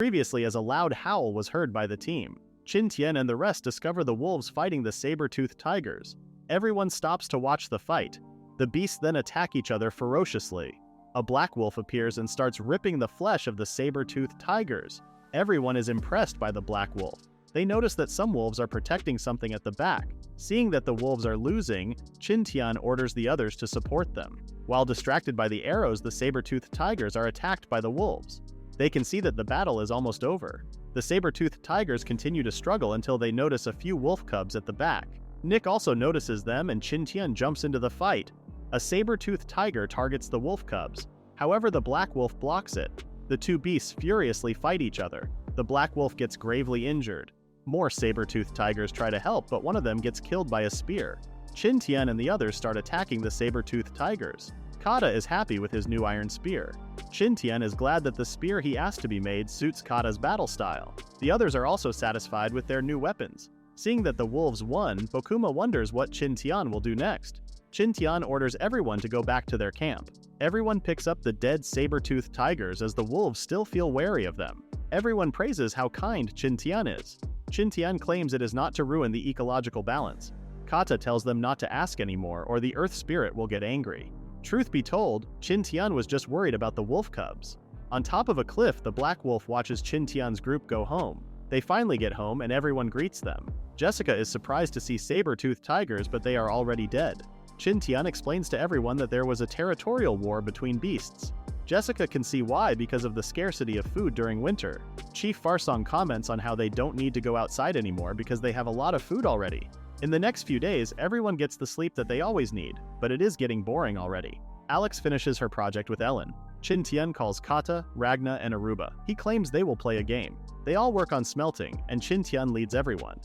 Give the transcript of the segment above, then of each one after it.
previously as a loud howl was heard by the team. Qin Tian and the rest discover the wolves fighting the saber-toothed tigers. Everyone stops to watch the fight. The beasts then attack each other ferociously. A black wolf appears and starts ripping the flesh of the saber-toothed tigers. Everyone is impressed by the black wolf. They notice that some wolves are protecting something at the back. Seeing that the wolves are losing, Qin Tian orders the others to support them. While distracted by the arrows, the saber-toothed tigers are attacked by the wolves. They can see that the battle is almost over. The saber-toothed tigers continue to struggle until they notice a few wolf cubs at the back. Nick also notices them and Qin Tian jumps into the fight. A saber-toothed tiger targets the wolf cubs. However, the black wolf blocks it. The two beasts furiously fight each other. The black wolf gets gravely injured. More saber-toothed tigers try to help, but one of them gets killed by a spear. Qin Tian and the others start attacking the saber-toothed tigers. Kata is happy with his new iron spear. Qin Tian is glad that the spear he asked to be made suits Kata's battle style. The others are also satisfied with their new weapons. Seeing that the wolves won, Bokuma wonders what Qin Tian will do next. Qin Tian orders everyone to go back to their camp. Everyone picks up the dead saber-toothed tigers as the wolves still feel wary of them. Everyone praises how kind Qin Tian is. Qin Tian claims it is not to ruin the ecological balance. Kata tells them not to ask anymore or the earth spirit will get angry. Truth be told, Qin Tian was just worried about the wolf cubs. On top of a cliff, the black wolf watches Qin Tian's group go home. They finally get home and everyone greets them. Jessica is surprised to see saber-toothed tigers, but they are already dead. Qin Tian explains to everyone that there was a territorial war between beasts. Jessica can see why because of the scarcity of food during winter. Chief Farsong comments on how they don't need to go outside anymore because they have a lot of food already. In the next few days, everyone gets the sleep that they always need, but it is getting boring already. Alex finishes her project with Ellen. Qin Tian calls Kata, Ragna, and Aruba. He claims they will play a game. They all work on smelting, and Qin Tian leads everyone.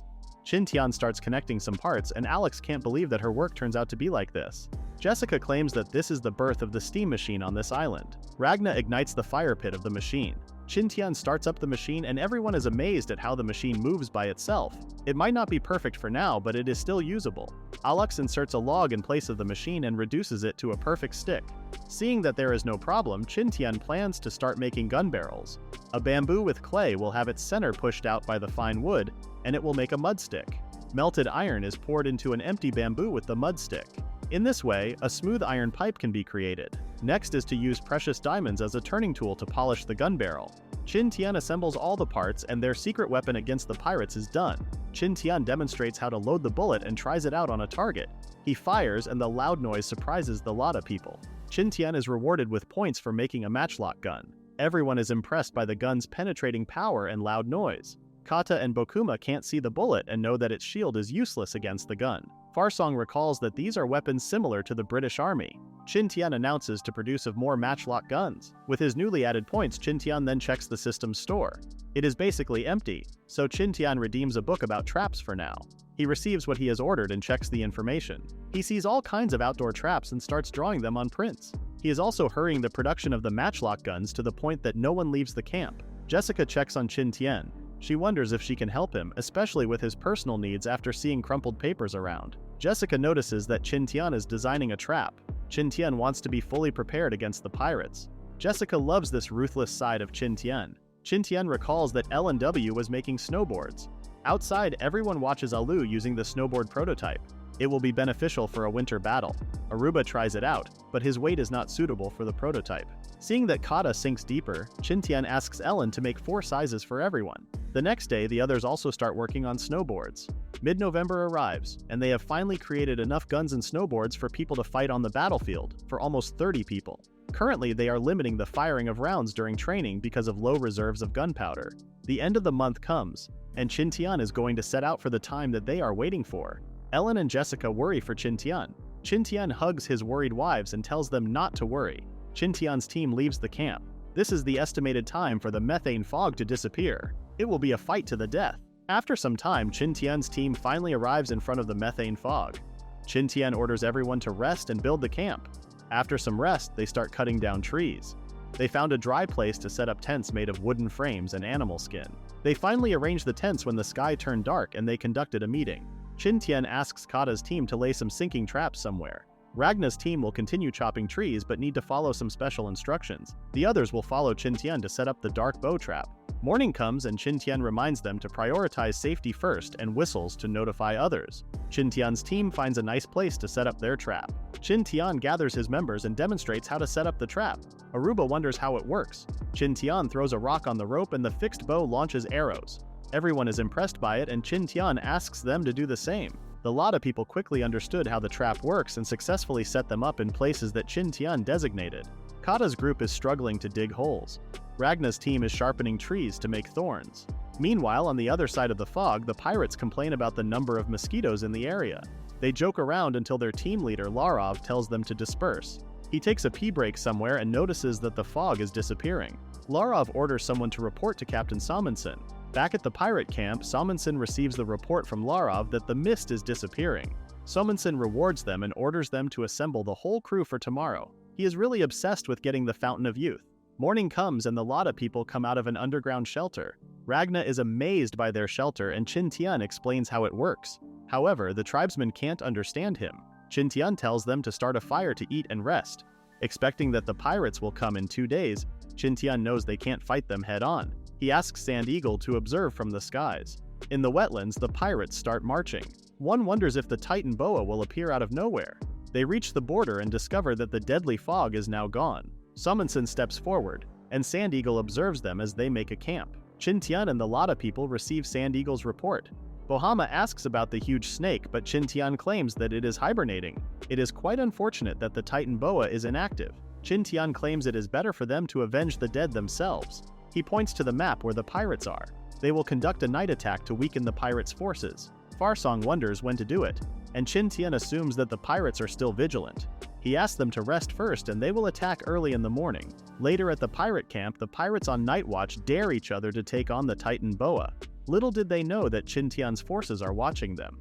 Qin Tian starts connecting some parts, and Alex can't believe that her work turns out to be like this. Jessica claims that this is the birth of the steam machine on this island. Ragna ignites the fire pit of the machine. Qin Tian starts up the machine and everyone is amazed at how the machine moves by itself. It might not be perfect for now, but it is still usable. Alex inserts a log in place of the machine and reduces it to a perfect stick. Seeing that there is no problem, Qin Tian plans to start making gun barrels. A bamboo with clay will have its center pushed out by the fine wood, and it will make a mud stick. Melted iron is poured into an empty bamboo with the mud stick. In this way, a smooth iron pipe can be created. Next is to use precious diamonds as a turning tool to polish the gun barrel. Qin Tian assembles all the parts and their secret weapon against the pirates is done. Qin Tian demonstrates how to load the bullet and tries it out on a target. He fires and the loud noise surprises the Lada people. Qin Tian is rewarded with points for making a matchlock gun. Everyone is impressed by the gun's penetrating power and loud noise. Kata and Bokuma can't see the bullet and know that its shield is useless against the gun. Farsong recalls that these are weapons similar to the British Army. Qin Tian announces to produce of more matchlock guns. With his newly added points, Qin Tian then checks the system's store. It is basically empty, so Qin Tian redeems a book about traps for now. He receives what he has ordered and checks the information. He sees all kinds of outdoor traps and starts drawing them on prints. He is also hurrying the production of the matchlock guns to the point that no one leaves the camp. Jessica checks on Qin Tian. She wonders if she can help him, especially with his personal needs after seeing crumpled papers around. Jessica notices that Qin Tian is designing a trap. Qin Tian wants to be fully prepared against the pirates. Jessica loves this ruthless side of Qin Tian. Qin Tian recalls that L&W was making snowboards. Outside, everyone watches Alu using the snowboard prototype. It will be beneficial for a winter battle. Aruba tries it out, but his weight is not suitable for the prototype. Seeing that Kata sinks deeper, Qin Tian asks Ellen to make 4 sizes for everyone. The next day, the others also start working on snowboards. Mid-November arrives, and they have finally created enough guns and snowboards for people to fight on the battlefield, for almost 30 people. Currently, they are limiting the firing of rounds during training because of low reserves of gunpowder. The end of the month comes, and Qin Tian is going to set out for the time that they are waiting for. Ellen and Jessica worry for Qin Tian. Qin Tian hugs his worried wives and tells them not to worry. Qin Tian's team leaves the camp. This is the estimated time for the methane fog to disappear. It will be a fight to the death. After some time, Qin Tian's team finally arrives in front of the methane fog. Qin Tian orders everyone to rest and build the camp. After some rest, they start cutting down trees. They found a dry place to set up tents made of wooden frames and animal skin. They finally arranged the tents when the sky turned dark and they conducted a meeting. Qin Tian asks Kata's team to lay some sinking traps somewhere. Ragna's team will continue chopping trees but need to follow some special instructions. The others will follow Qin Tian to set up the dark bow trap. Morning comes and Qin Tian reminds them to prioritize safety first and whistles to notify others. Qin Tian's team finds a nice place to set up their trap. Qin Tian gathers his members and demonstrates how to set up the trap. Aruba wonders how it works. Qin Tian throws a rock on the rope and the fixed bow launches arrows. Everyone is impressed by it and Qin Tian asks them to do the same. The Lada people quickly understood how the trap works and successfully set them up in places that Qin Tian designated. Kata's group is struggling to dig holes. Ragna's team is sharpening trees to make thorns. Meanwhile, on the other side of the fog, the pirates complain about the number of mosquitoes in the area. They joke around until their team leader Larov tells them to disperse. He takes a pee break somewhere and notices that the fog is disappearing. Larov orders someone to report to Captain Salmonson. Back at the pirate camp, Salmonson receives the report from Larov that the mist is disappearing. Salmonson rewards them and orders them to assemble the whole crew for tomorrow. He is really obsessed with getting the Fountain of Youth. Morning comes and the Lada people come out of an underground shelter. Ragna is amazed by their shelter and Qin Tian explains how it works. However, the tribesmen can't understand him. Qin Tian tells them to start a fire to eat and rest. Expecting that the pirates will come in 2 days, Qin Tian knows they can't fight them head-on. He asks Sand Eagle to observe from the skies. In the wetlands, the pirates start marching. One wonders if the Titan boa will appear out of nowhere. They reach the border and discover that the deadly fog is now gone. Salmonson steps forward, and Sand Eagle observes them as they make a camp. Qin Tian and the Lada people receive Sand Eagle's report. Bohama asks about the huge snake, but Qin Tian claims that it is hibernating. It is quite unfortunate that the Titan boa is inactive. Qin Tian claims it is better for them to avenge the dead themselves. He points to the map where the pirates are. They will conduct a night attack to weaken the pirates' forces. Farsong wonders when to do it, and Qin Tian assumes that the pirates are still vigilant. He asks them to rest first and they will attack early in the morning. Later at the pirate camp, the pirates on night watch dare each other to take on the Titan boa. Little did they know that Qin Tian's forces are watching them.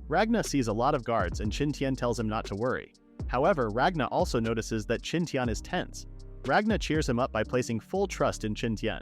Ragna sees a lot of guards and Qin Tian tells him not to worry. However, Ragna also notices that Qin Tian is tense. Ragna cheers him up by placing full trust in Qin Tian.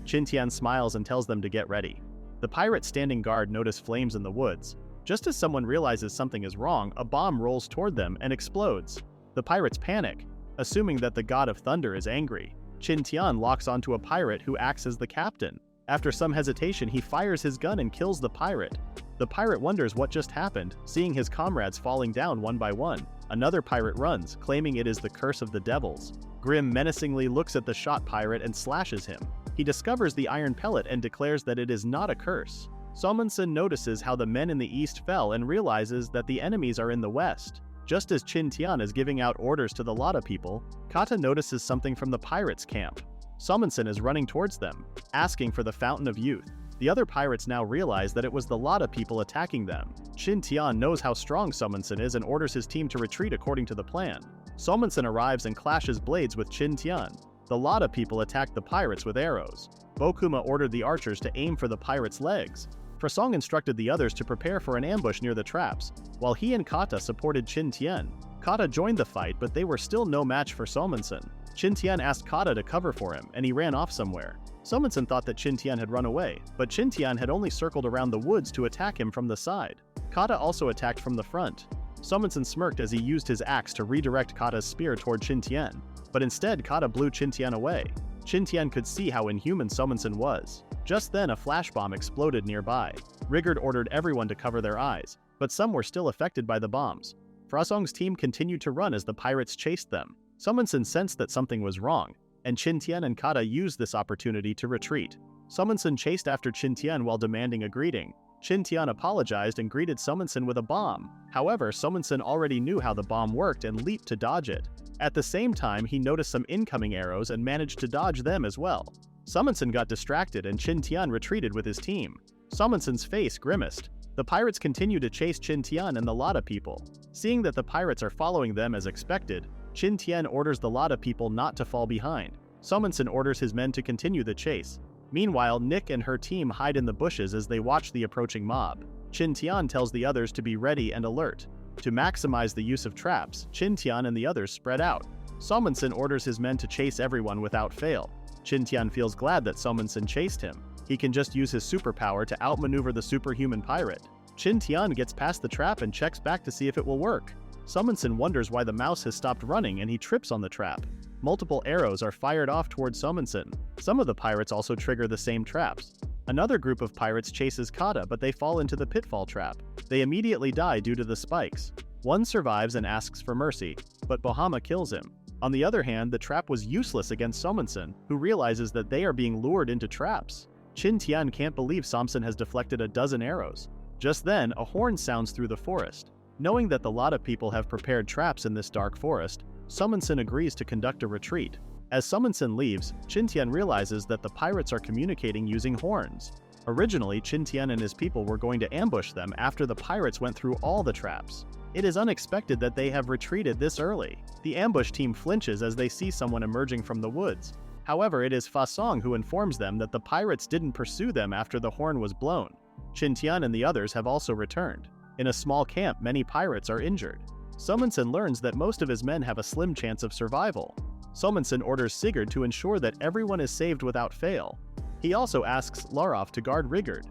Qin Tian smiles and tells them to get ready. The pirates standing guard notice flames in the woods. Just as someone realizes something is wrong, a bomb rolls toward them and explodes. The pirates panic, assuming that the god of thunder is angry. Qin Tian locks onto a pirate who acts as the captain. After some hesitation, he fires his gun and kills the pirate. The pirate wonders what just happened, seeing his comrades falling down one by one. Another pirate runs, claiming it is the curse of the devils. Grim menacingly looks at the shot pirate and slashes him. He discovers the iron pellet and declares that it is not a curse. Salmonson notices how the men in the east fell and realizes that the enemies are in the west. Just as Qin Tian is giving out orders to the Lada people, Kata notices something from the pirates' camp. Salmonson is running towards them, asking for the Fountain of Youth. The other pirates now realize that it was the Lada people attacking them. Qin Tian knows how strong Salmonson is and orders his team to retreat according to the plan. Salmonson arrives and clashes blades with Qin Tian. The Lada people attack the pirates with arrows. Bokuma ordered the archers to aim for the pirates' legs. Frasong instructed the others to prepare for an ambush near the traps, while he and Kata supported Qin Tian. Kata joined the fight, but they were still no match for Salmonson. Qin Tian asked Kata to cover for him, and he ran off somewhere. Salmonson thought that Qin Tian had run away, but Qin Tian had only circled around the woods to attack him from the side. Kata also attacked from the front. Salmonson smirked as he used his axe to redirect Kata's spear toward Qin Tian, but instead Kata blew Qin Tian away. Qin Tian could see how inhuman Salmonson was. Just then, a flash bomb exploded nearby. Rigord ordered everyone to cover their eyes, but some were still affected by the bombs. Frasong's team continued to run as the pirates chased them. Salmonson sensed that something was wrong, and Qin Tian and Kata used this opportunity to retreat. Salmonson chased after Qin Tian while demanding a greeting. Qin Tian apologized and greeted Salmonson with a bomb. However, Salmonson already knew how the bomb worked and leaped to dodge it. At the same time, he noticed some incoming arrows and managed to dodge them as well. Salmonson got distracted and Qin Tian retreated with his team. Salmonson's face grimaced. The pirates continue to chase Qin Tian and the Lada people. Seeing that the pirates are following them as expected, Qin Tian orders the Lada people not to fall behind. Salmonson orders his men to continue the chase. Meanwhile, Nick and her team hide in the bushes as they watch the approaching mob. Qin Tian tells the others to be ready and alert. To maximize the use of traps, Qin Tian and the others spread out. Salmonson orders his men to chase everyone without fail. Qin Tian feels glad that Salmonson chased him. He can just use his superpower to outmaneuver the superhuman pirate. Qin Tian gets past the trap and checks back to see if it will work. Summonson wonders why the mouse has stopped running and he trips on the trap. Multiple arrows are fired off towards Summonson. Some of the pirates also trigger the same traps. Another group of pirates chases Kata, but they fall into the pitfall trap. They immediately die due to the spikes. One survives and asks for mercy, but Bahama kills him. On the other hand, the trap was useless against Summonson, who realizes that they are being lured into traps. Qin Tian can't believe Summonson has deflected a dozen arrows. Just then, a horn sounds through the forest. Knowing that the lot of people have prepared traps in this dark forest, Summonson agrees to conduct a retreat. As Summonson leaves, Qin Tian realizes that the pirates are communicating using horns. Originally, Qin Tian and his people were going to ambush them after the pirates went through all the traps. It is unexpected that they have retreated this early. The ambush team flinches as they see someone emerging from the woods. However, it is Fa Song who informs them that the pirates didn't pursue them after the horn was blown. Qin Tian and the others have also returned. In a small camp, many pirates are injured. Summonson learns that most of his men have a slim chance of survival. Summonson orders Sigurd to ensure that everyone is saved without fail. He also asks Larov to guard Rigurd.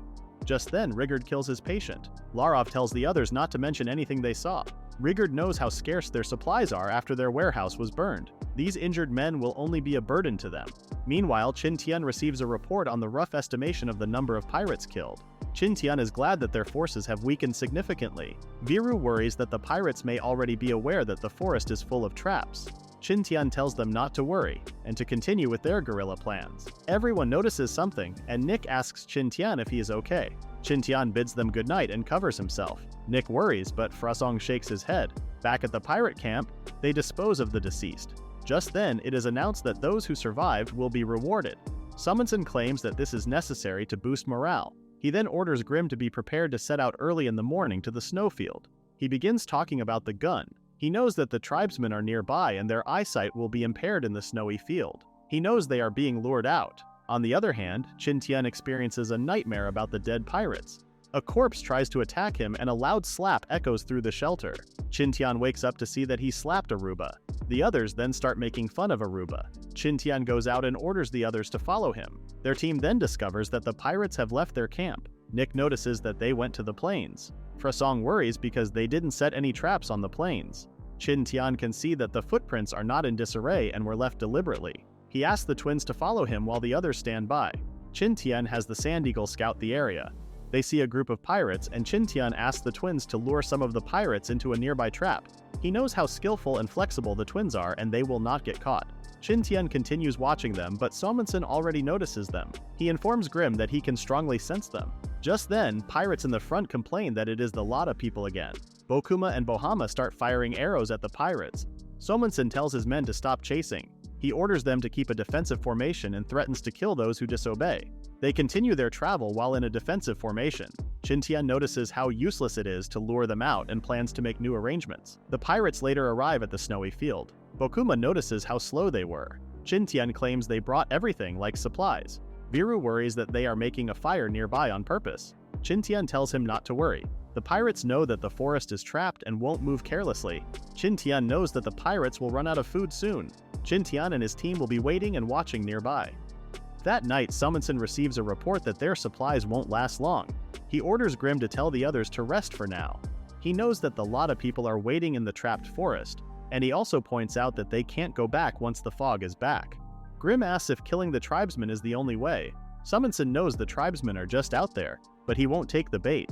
Just then, Rigurd kills his patient. Larov tells the others not to mention anything they saw. Rigurd knows how scarce their supplies are after their warehouse was burned. These injured men will only be a burden to them. Meanwhile, Qin Tian receives a report on the rough estimation of the number of pirates killed. Qin Tian is glad that their forces have weakened significantly. Viru worries that the pirates may already be aware that the forest is full of traps. Qin Tian tells them not to worry, and to continue with their guerrilla plans. Everyone notices something, and Nick asks Qin Tian if he is okay. Qin Tian bids them goodnight and covers himself. Nick worries, but Frasong shakes his head. Back at the pirate camp, they dispose of the deceased. Just then, it is announced that those who survived will be rewarded. Summonson claims that this is necessary to boost morale. He then orders Grim to be prepared to set out early in the morning to the snowfield. He begins talking about the gun. He knows that the tribesmen are nearby and their eyesight will be impaired in the snowy field. He knows they are being lured out. On the other hand, Qin Tian experiences a nightmare about the dead pirates. A corpse tries to attack him and a loud slap echoes through the shelter. Qin Tian wakes up to see that he slapped Aruba. The others then start making fun of Aruba. Qin Tian goes out and orders the others to follow him. Their team then discovers that the pirates have left their camp. Nick notices that they went to the plains. Frasong worries because they didn't set any traps on the plains. Qin Tian can see that the footprints are not in disarray and were left deliberately. He asks the twins to follow him while the others stand by. Qin Tian has the Sand Eagle scout the area. They see a group of pirates and Qin Tian asks the twins to lure some of the pirates into a nearby trap. He knows how skillful and flexible the twins are and they will not get caught. Qin Tian continues watching them, but Summonson already notices them. He informs Grim that he can strongly sense them. Just then, pirates in the front complain that it is the Lada people again. Bokuma and Bohama start firing arrows at the pirates. Summonson tells his men to stop chasing. He orders them to keep a defensive formation and threatens to kill those who disobey. They continue their travel while in a defensive formation. Qin Tian notices how useless it is to lure them out and plans to make new arrangements. The pirates later arrive at the snowy field. Bokuma notices how slow they were. Qin Tian claims they brought everything like supplies. Viru worries that they are making a fire nearby on purpose. Qin Tian tells him not to worry. The pirates know that the forest is trapped and won't move carelessly. Qin Tian knows that the pirates will run out of food soon. Qin Tian and his team will be waiting and watching nearby. That night, Summonson receives a report that their supplies won't last long. He orders Grim to tell the others to rest for now. He knows that the Lada people are waiting in the trapped forest, and he also points out that they can't go back once the fog is back. Grim asks if killing the tribesmen is the only way. Summonson knows the tribesmen are just out there, but he won't take the bait.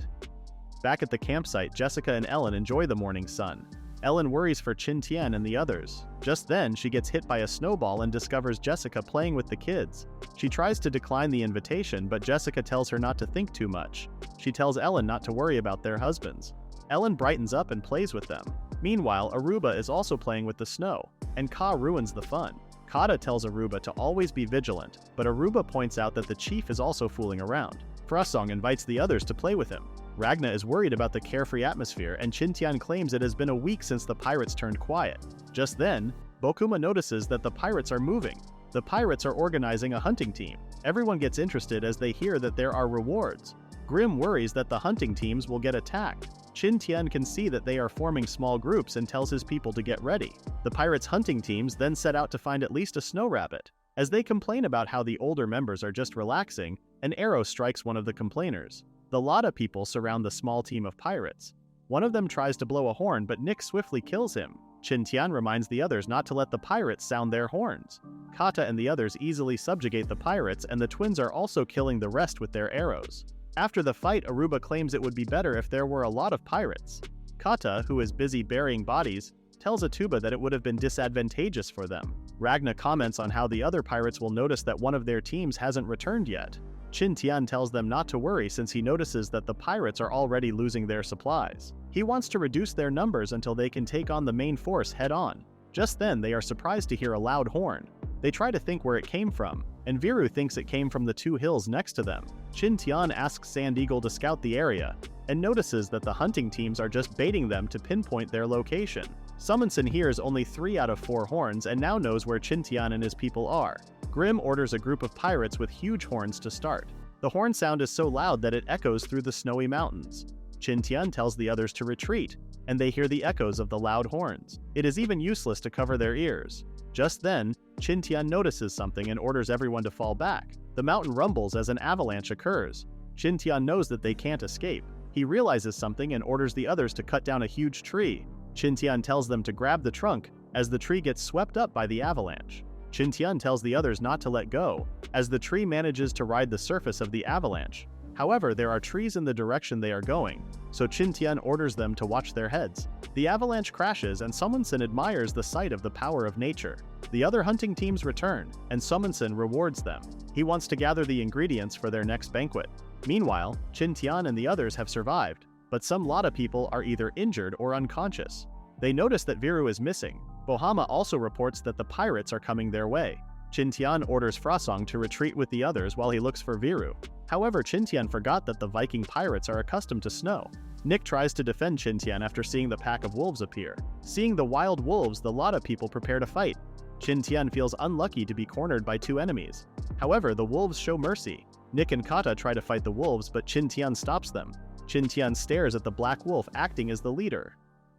Back at the campsite, Jessica and Ellen enjoy the morning sun. Ellen worries for Qin Tian and the others. Just then, she gets hit by a snowball and discovers Jessica playing with the kids. She tries to decline the invitation, but Jessica tells her not to think too much. She tells Ellen not to worry about their husbands. Ellen brightens up and plays with them. Meanwhile, Aruba is also playing with the snow, and Ka ruins the fun. Kata tells Aruba to always be vigilant, but Aruba points out that the chief is also fooling around. Frasong invites the others to play with him. Ragna is worried about the carefree atmosphere, and Qin Tian claims it has been a week since the pirates turned quiet. Just then, Bokuma notices that the pirates are moving. The pirates are organizing a hunting team. Everyone gets interested as they hear that there are rewards. Grim worries that the hunting teams will get attacked. Qin Tian can see that they are forming small groups and tells his people to get ready. The pirates' hunting teams then set out to find at least a snow rabbit. As they complain about how the older members are just relaxing, an arrow strikes one of the complainers. The Lada people surround the small team of pirates. One of them tries to blow a horn, but Nick swiftly kills him. Qin Tian reminds the others not to let the pirates sound their horns. Kata and the others easily subjugate the pirates, and the twins are also killing the rest with their arrows. After the fight, Aruba claims it would be better if there were a lot of pirates. Kata, who is busy burying bodies, tells Atuba that it would have been disadvantageous for them. Ragna comments on how the other pirates will notice that one of their teams hasn't returned yet. Qin Tian tells them not to worry since he notices that the pirates are already losing their supplies. He wants to reduce their numbers until they can take on the main force head-on. Just then, they are surprised to hear a loud horn. They try to think where it came from, and Viru thinks it came from the two hills next to them. Qin Tian asks Sand Eagle to scout the area, and notices that the hunting teams are just baiting them to pinpoint their location. Summonson hears only 3 out of 4 horns and now knows where Qin Tian and his people are. Grim orders a group of pirates with huge horns to start. The horn sound is so loud that it echoes through the snowy mountains. Qin Tian tells the others to retreat, and they hear the echoes of the loud horns. It is even useless to cover their ears. Just then, Qin Tian notices something and orders everyone to fall back. The mountain rumbles as an avalanche occurs. Qin Tian knows that they can't escape. He realizes something and orders the others to cut down a huge tree. Qin Tian tells them to grab the trunk, as the tree gets swept up by the avalanche. Qin Tian tells the others not to let go, as the tree manages to ride the surface of the avalanche. However, there are trees in the direction they are going, so Qin Tian orders them to watch their heads. The avalanche crashes and Summonson admires the sight of the power of nature. The other hunting teams return, and Summonson rewards them. He wants to gather the ingredients for their next banquet. Meanwhile, Qin Tian and the others have survived, but some Lada people are either injured or unconscious. They notice that Viru is missing. Bohama also reports that the pirates are coming their way. Qin Tian orders Frasong to retreat with the others while he looks for Viru. However, Qin Tian forgot that the Viking pirates are accustomed to snow. Nick tries to defend Qin Tian after seeing the pack of wolves appear. Seeing the wild wolves, the Lada people prepare to fight. Qin Tian feels unlucky to be cornered by 2 enemies. However, the wolves show mercy. Nick and Kata try to fight the wolves, but Qin Tian stops them. Qin Tian stares at the black wolf acting as the leader.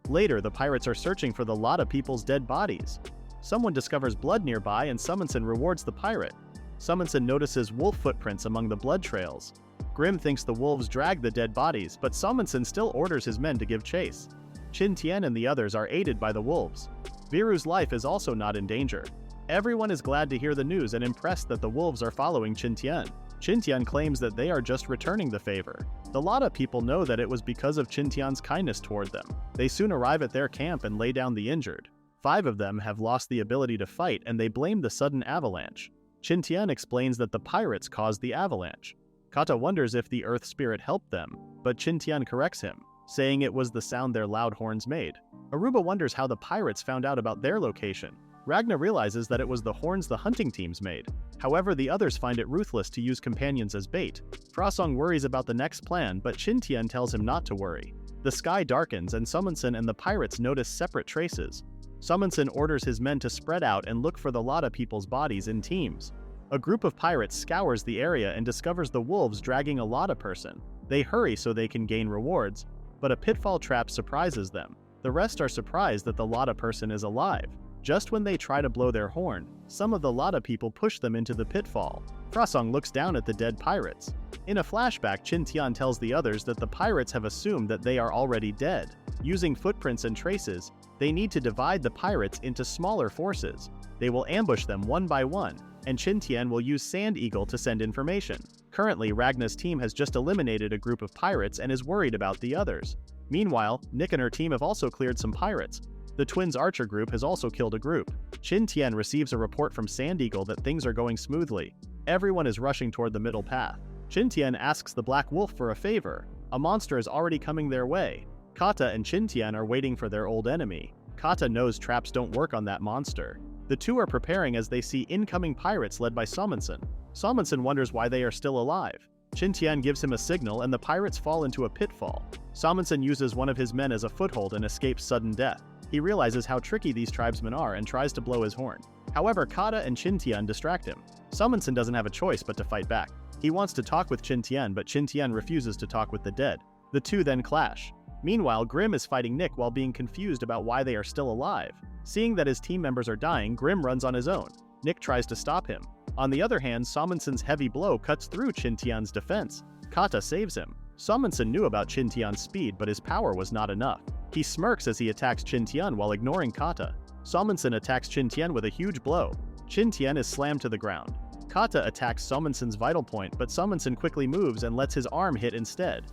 Later, the pirates are searching for the Lada people's dead bodies. Someone discovers blood nearby and Summonson rewards the pirate. Summonson notices wolf footprints among the blood trails. Grim thinks the wolves dragged the dead bodies, but Summonson still orders his men to give chase. Qin Tian and the others are aided by the wolves. Viru's life is also not in danger. Everyone is glad to hear the news and impressed that the wolves are following Qin Tian. Qin Tian claims that they are just returning the favor. The Lada people know that it was because of Qin Tian's kindness toward them. They soon arrive at their camp and lay down the injured. 5 of them have lost the ability to fight and they blame the sudden avalanche. Qin Tian explains that the pirates caused the avalanche. Kata wonders if the earth spirit helped them, but Qin Tian corrects him, saying it was the sound their loud horns made. Aruba wonders how the pirates found out about their location. Ragna realizes that it was the horns the hunting teams made. However, the others find it ruthless to use companions as bait. Frasong worries about the next plan, but Qin Tian tells him not to worry. The sky darkens and Summonson and the pirates notice separate traces. Summonson orders his men to spread out and look for the Lada people's bodies in teams. A group of pirates scours the area and discovers the wolves dragging a Lada person. They hurry so they can gain rewards, but a pitfall trap surprises them. The rest are surprised that the Lada person is alive. Just when they try to blow their horn, some of the Lada people push them into the pitfall. Frasong looks down at the dead pirates. In a flashback, Qin Tian tells the others that the pirates have assumed that they are already dead. Using footprints and traces, they need to divide the pirates into smaller forces. They will ambush them one by one, and Qin Tian will use Sand Eagle to send information. Currently, Ragna's team has just eliminated a group of pirates and is worried about the others. Meanwhile, Nick and her team have also cleared some pirates. The twins' archer group has also killed a group. Qin Tian receives a report from Sand Eagle that things are going smoothly. Everyone is rushing toward the middle path. Qin Tian asks the black wolf for a favor. A monster is already coming their way. Kata and Qin Tian are waiting for their old enemy. Kata knows traps don't work on that monster. The two are preparing as they see incoming pirates led by Summonson. Summonson wonders why they are still alive. Qin Tian gives him a signal and the pirates fall into a pitfall. Summonson uses one of his men as a foothold and escapes sudden death. He realizes how tricky these tribesmen are and tries to blow his horn. However, Kata and Qin Tian distract him. Summonson doesn't have a choice but to fight back. He wants to talk with Qin Tian, but Qin Tian refuses to talk with the dead. The two then clash. Meanwhile, Grim is fighting Nick while being confused about why they are still alive. Seeing that his team members are dying, Grim runs on his own. Nick tries to stop him. On the other hand, Summonsen's heavy blow cuts through Qin Tian's defense. Kata saves him. Samensen knew about Qin Tian's speed, but his power was not enough. He smirks as he attacks Qin Tian while ignoring kata. Samensen attacks Qin Tian with a huge blow. Qin Tian is slammed to the ground. Kata attacks Samensen's vital point, but Samensen quickly moves and lets his arm hit instead.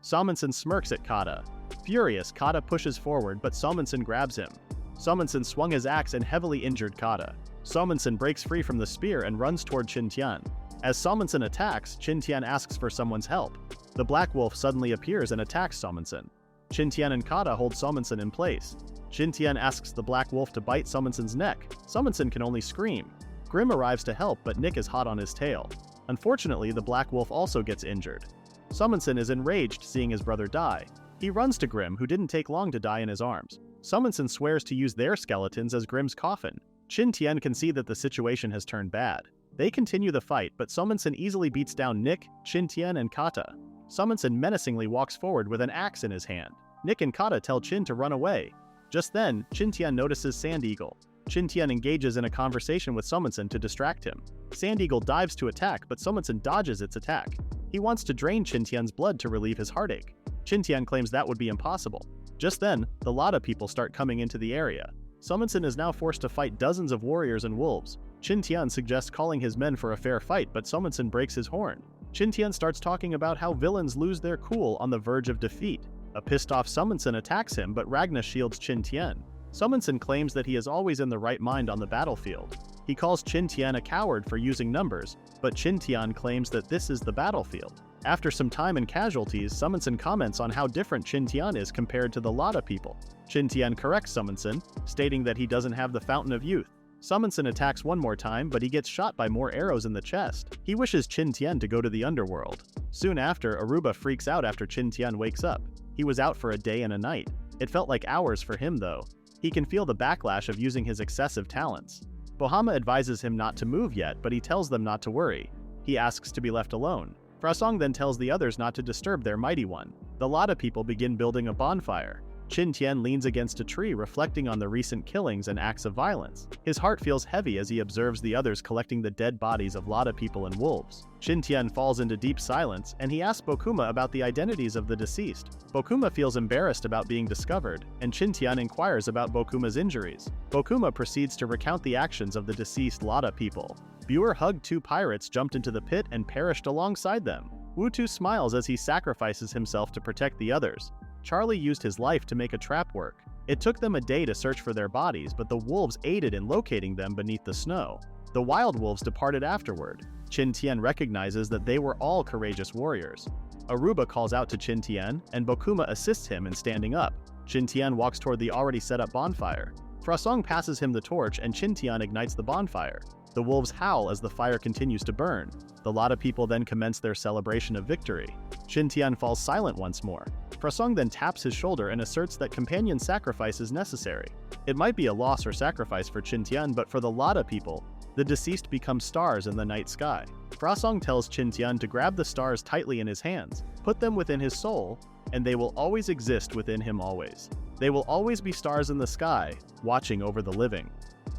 Samensen smirks at Kata. Furious, Kata pushes forward, but Samensen grabs him. Samensen swung his axe and heavily injured Kata. Samensen breaks free from the spear and runs toward Qin Tian. As Samensen attacks, Qin Tian asks for someone's help. The Black Wolf suddenly appears and attacks Samensen. Qin Tian and Kata hold Samensen in place. Qin Tian asks the Black Wolf to bite Samensen's neck. Samensen can only scream. Grim arrives to help, but Nick is hot on his tail. Unfortunately, the Black Wolf also gets injured. Samensen is enraged seeing his brother die. He runs to Grim, who didn't take long to die in his arms. Samensen swears to use their skeletons as Grim's coffin. Qin Tian can see that the situation has turned bad. They continue the fight, but Samensen easily beats down Nick, Qin Tian, and Kata. Samensen menacingly walks forward with an axe in his hand. Nick and Kata tell Qin to run away. Just then, Qin Tian notices Sand Eagle. Qin Tian engages in a conversation with Samensen to distract him. Sand Eagle dives to attack, but Samensen dodges its attack. He wants to drain Qin Tian's blood to relieve his heartache. Qin Tian claims that would be impossible. Just then, the Lada people start coming into the area. Samensen is now forced to fight dozens of warriors and wolves. Qin Tian suggests calling his men for a fair fight, but Samensen breaks his horn. Qin Tian starts talking about how villains lose their cool on the verge of defeat. A pissed-off Samensen attacks him, but Ragna shields Qin Tian. Samensen claims that he is always in the right mind on the battlefield. He calls Qin Tian a coward for using numbers, but Qin Tian claims that this is the battlefield. After some time and casualties, Samensen comments on how different Qin Tian is compared to the Lada people. Qin Tian corrects Samensen, stating that he doesn't have the Fountain of Youth. Samensen attacks one more time, but he gets shot by more arrows in the chest. He wishes Qin Tian to go to the underworld. Soon after, Aruba freaks out after Qin Tian wakes up. He was out for a day and a night. It felt like hours for him though. He can feel the backlash of using his excessive talents. Bohama advises him not to move yet, but he tells them not to worry. He asks to be left alone. Frasong then tells the others not to disturb their mighty one. The Lada people begin building a bonfire. Qin Tian leans against a tree, reflecting on the recent killings and acts of violence. His heart feels heavy as he observes the others collecting the dead bodies of Lada people and wolves. Qin Tian falls into deep silence, and he asks Bokuma about the identities of the deceased. Bokuma feels embarrassed about being discovered, and Qin Tian inquires about Bokuma's injuries. Bokuma proceeds to recount the actions of the deceased Lada people. Buer hugged two pirates, jumped into the pit, and perished alongside them. Wutu smiles as he sacrifices himself to protect the others. Charlie used his life to make a trap work. It took them a day to search for their bodies, but the wolves aided in locating them beneath the snow. The wild wolves departed afterward. Qin Tian recognizes that they were all courageous warriors. Aruba calls out to Qin Tian, and Bokuma assists him in standing up. Qin Tian walks toward the already set up bonfire. Frasong passes him the torch, and Qin Tian ignites the bonfire. The wolves howl as the fire continues to burn. The Lada people then commence their celebration of victory. Qin Tian falls silent once more. Frasong then taps his shoulder and asserts that companion sacrifice is necessary. It might be a loss or sacrifice for Qin Tian, but for the Lada people, the deceased become stars in the night sky. Frasong tells Qin Tian to grab the stars tightly in his hands, put them within his soul, and they will always exist within him always. They will always be stars in the sky, watching over the living.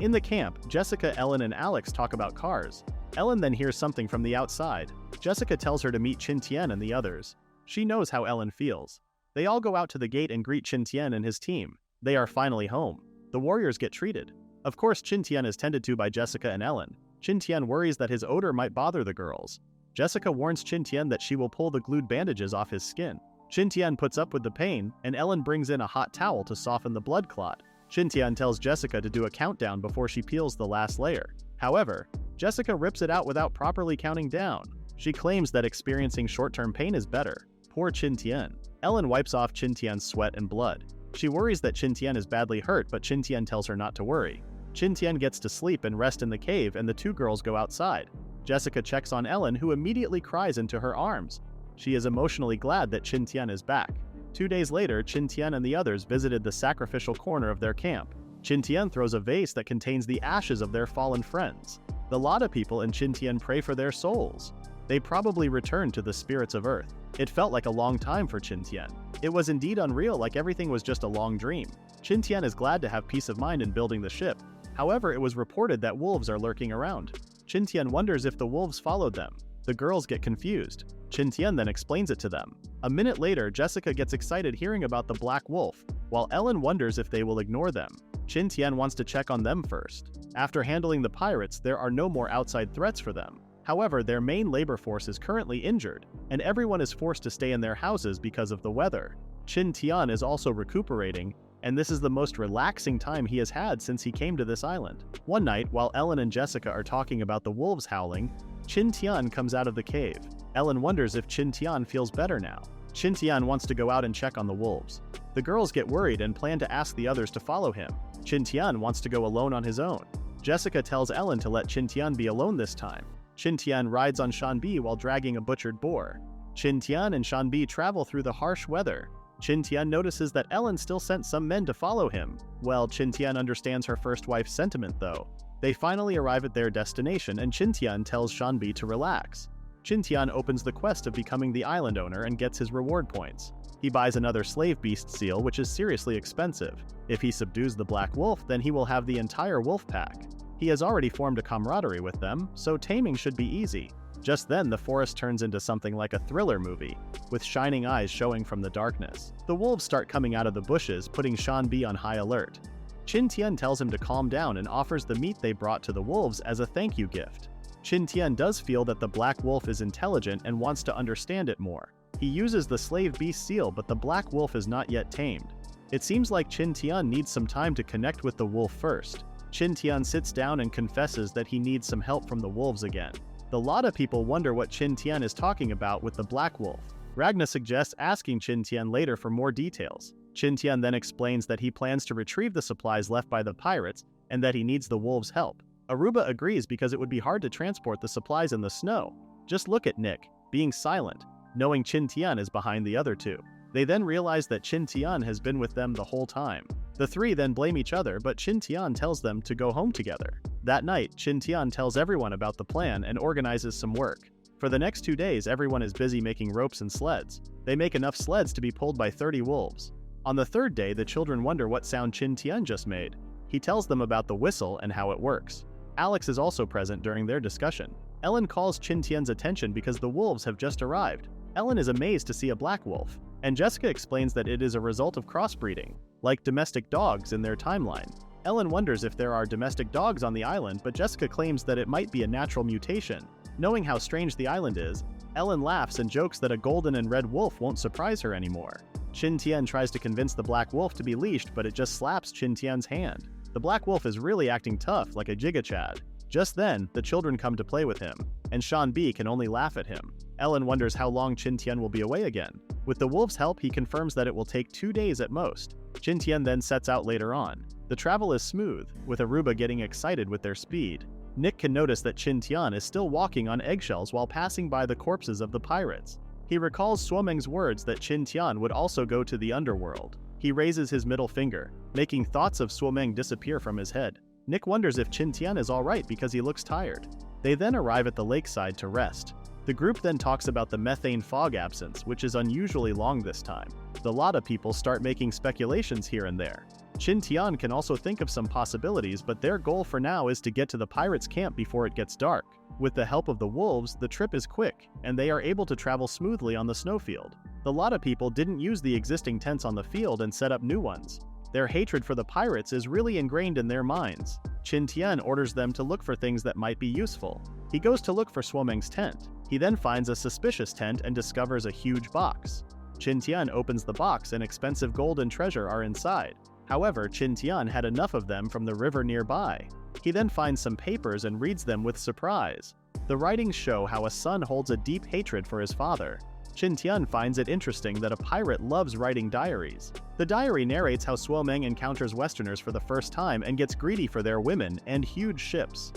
In the camp, Jessica, Ellen, and Alex talk about cars. Ellen then hears something from the outside. Jessica tells her to meet Qin Tian and the others. She knows how Ellen feels. They all go out to the gate and greet Qin Tian and his team. They are finally home. The warriors get treated. Of course, Qin Tian is tended to by Jessica and Ellen. Qin Tian worries that his odor might bother the girls. Jessica warns Qin Tian that she will pull the glued bandages off his skin. Qin Tian puts up with the pain, and Ellen brings in a hot towel to soften the blood clot. Qin Tian tells Jessica to do a countdown before she peels the last layer. However, Jessica rips it out without properly counting down. She claims that experiencing short-term pain is better. Poor Qin Tian. Ellen wipes off Qin Tian's sweat and blood. She worries that Qin Tian is badly hurt, but Qin Tian tells her not to worry. Qin Tian gets to sleep and rest in the cave, and the two girls go outside. Jessica checks on Ellen, who immediately cries into her arms. She is emotionally glad that Qin Tian is back. 2 days later, Qin Tian and the others visited the sacrificial corner of their camp. Qin Tian throws a vase that contains the ashes of their fallen friends. The Lada people and Qin Tian pray for their souls. They probably returned to the spirits of Earth. It felt like a long time for Qin Tian. It was indeed unreal, like everything was just a long dream. Qin Tian is glad to have peace of mind in building the ship. However, it was reported that wolves are lurking around. Qin Tian wonders if the wolves followed them. The girls get confused. Qin Tian then explains it to them. A minute later, Jessica gets excited hearing about the Black Wolf, while Ellen wonders if they will ignore them. Qin Tian wants to check on them first. After handling the pirates, there are no more outside threats for them. However, their main labor force is currently injured, and everyone is forced to stay in their houses because of the weather. Qin Tian is also recuperating, and this is the most relaxing time he has had since he came to this island. One night, while Ellen and Jessica are talking about the wolves howling, Qin Tian comes out of the cave. Ellen wonders if Qin Tian feels better now. Qin Tian wants to go out and check on the wolves. The girls get worried and plan to ask the others to follow him. Qin Tian wants to go alone on his own. Jessica tells Ellen to let Qin Tian be alone this time. Qin Tian rides on Shanbi while dragging a butchered boar. Qin Tian and Shanbi travel through the harsh weather. Qin Tian notices that Ellen still sent some men to follow him. Well, Qin Tian understands her first wife's sentiment though. They finally arrive at their destination and Qin Tian tells Shanbi to relax. Qin Tian opens the quest of becoming the island owner and gets his reward points. He buys another slave beast seal, which is seriously expensive. If he subdues the Black Wolf, then he will have the entire wolf pack. He has already formed a camaraderie with them, so taming should be easy. Just then, the forest turns into something like a thriller movie, with shining eyes showing from the darkness. The wolves start coming out of the bushes, putting Shanbi on high alert. Qin Tian tells him to calm down and offers the meat they brought to the wolves as a thank you gift. Qin Tian does feel that the Black Wolf is intelligent and wants to understand it more. He uses the slave beast seal, but the Black Wolf is not yet tamed. It seems like Qin Tian needs some time to connect with the wolf first. Qin Tian sits down and confesses that he needs some help from the wolves again. A lot of people wonder what Qin Tian is talking about with the Black Wolf. Ragna suggests asking Qin Tian later for more details. Qin Tian then explains that he plans to retrieve the supplies left by the pirates and that he needs the wolves' help. Aruba agrees because it would be hard to transport the supplies in the snow. Just look at Nick, being silent, knowing Qin Tian is behind the other two. They then realize that Qin Tian has been with them the whole time. The three then blame each other, but Qin Tian tells them to go home together. That night, Qin Tian tells everyone about the plan and organizes some work. For the next 2 days, everyone is busy making ropes and sleds. They make enough sleds to be pulled by 30 wolves. On the third day, the children wonder what sound Qin Tian just made. He tells them about the whistle and how it works. Alex is also present during their discussion. Ellen calls Qin Tian's attention because the wolves have just arrived. Ellen is amazed to see a black wolf, and Jessica explains that it is a result of crossbreeding, like domestic dogs in their timeline. Ellen wonders if there are domestic dogs on the island, but Jessica claims that it might be a natural mutation. Knowing how strange the island is, Ellen laughs and jokes that a golden and red wolf won't surprise her anymore. Qin Tian tries to convince the black wolf to be leashed, but it just slaps Qin Tian's hand. The black wolf is really acting tough, like a Giga-Chad. Just then, the children come to play with him, and Sean B can only laugh at him. Ellen wonders how long Qin Tian will be away again. With the wolf's help, he confirms that it will take 2 days at most. Qin Tian then sets out later on. The travel is smooth, with Aruba getting excited with their speed. Nick can notice that Qin Tian is still walking on eggshells while passing by the corpses of the pirates. He recalls Suomeng's words that Qin Tian would also go to the underworld. He raises his middle finger, making thoughts of Suomeng disappear from his head. Nick wonders if Qin Tian is alright because he looks tired. They then arrive at the lakeside to rest. The group then talks about the methane fog absence, which is unusually long this time. A lot of people start making speculations here and there. Qin Tian can also think of some possibilities, but their goal for now is to get to the pirates' camp before it gets dark. With the help of the wolves, the trip is quick, and they are able to travel smoothly on the snowfield. A lot of people didn't use the existing tents on the field and set up new ones. Their hatred for the pirates is really ingrained in their minds. Qin Tian orders them to look for things that might be useful. He goes to look for Suomeng's tent. He then finds a suspicious tent and discovers a huge box. Qin Tian opens the box and expensive gold and treasure are inside. However, Qin Tian had enough of them from the river nearby. He then finds some papers and reads them with surprise. The writings show how a son holds a deep hatred for his father. Qin Tian finds it interesting that a pirate loves writing diaries. The diary narrates how Suomeng encounters Westerners for the first time and gets greedy for their women and huge ships.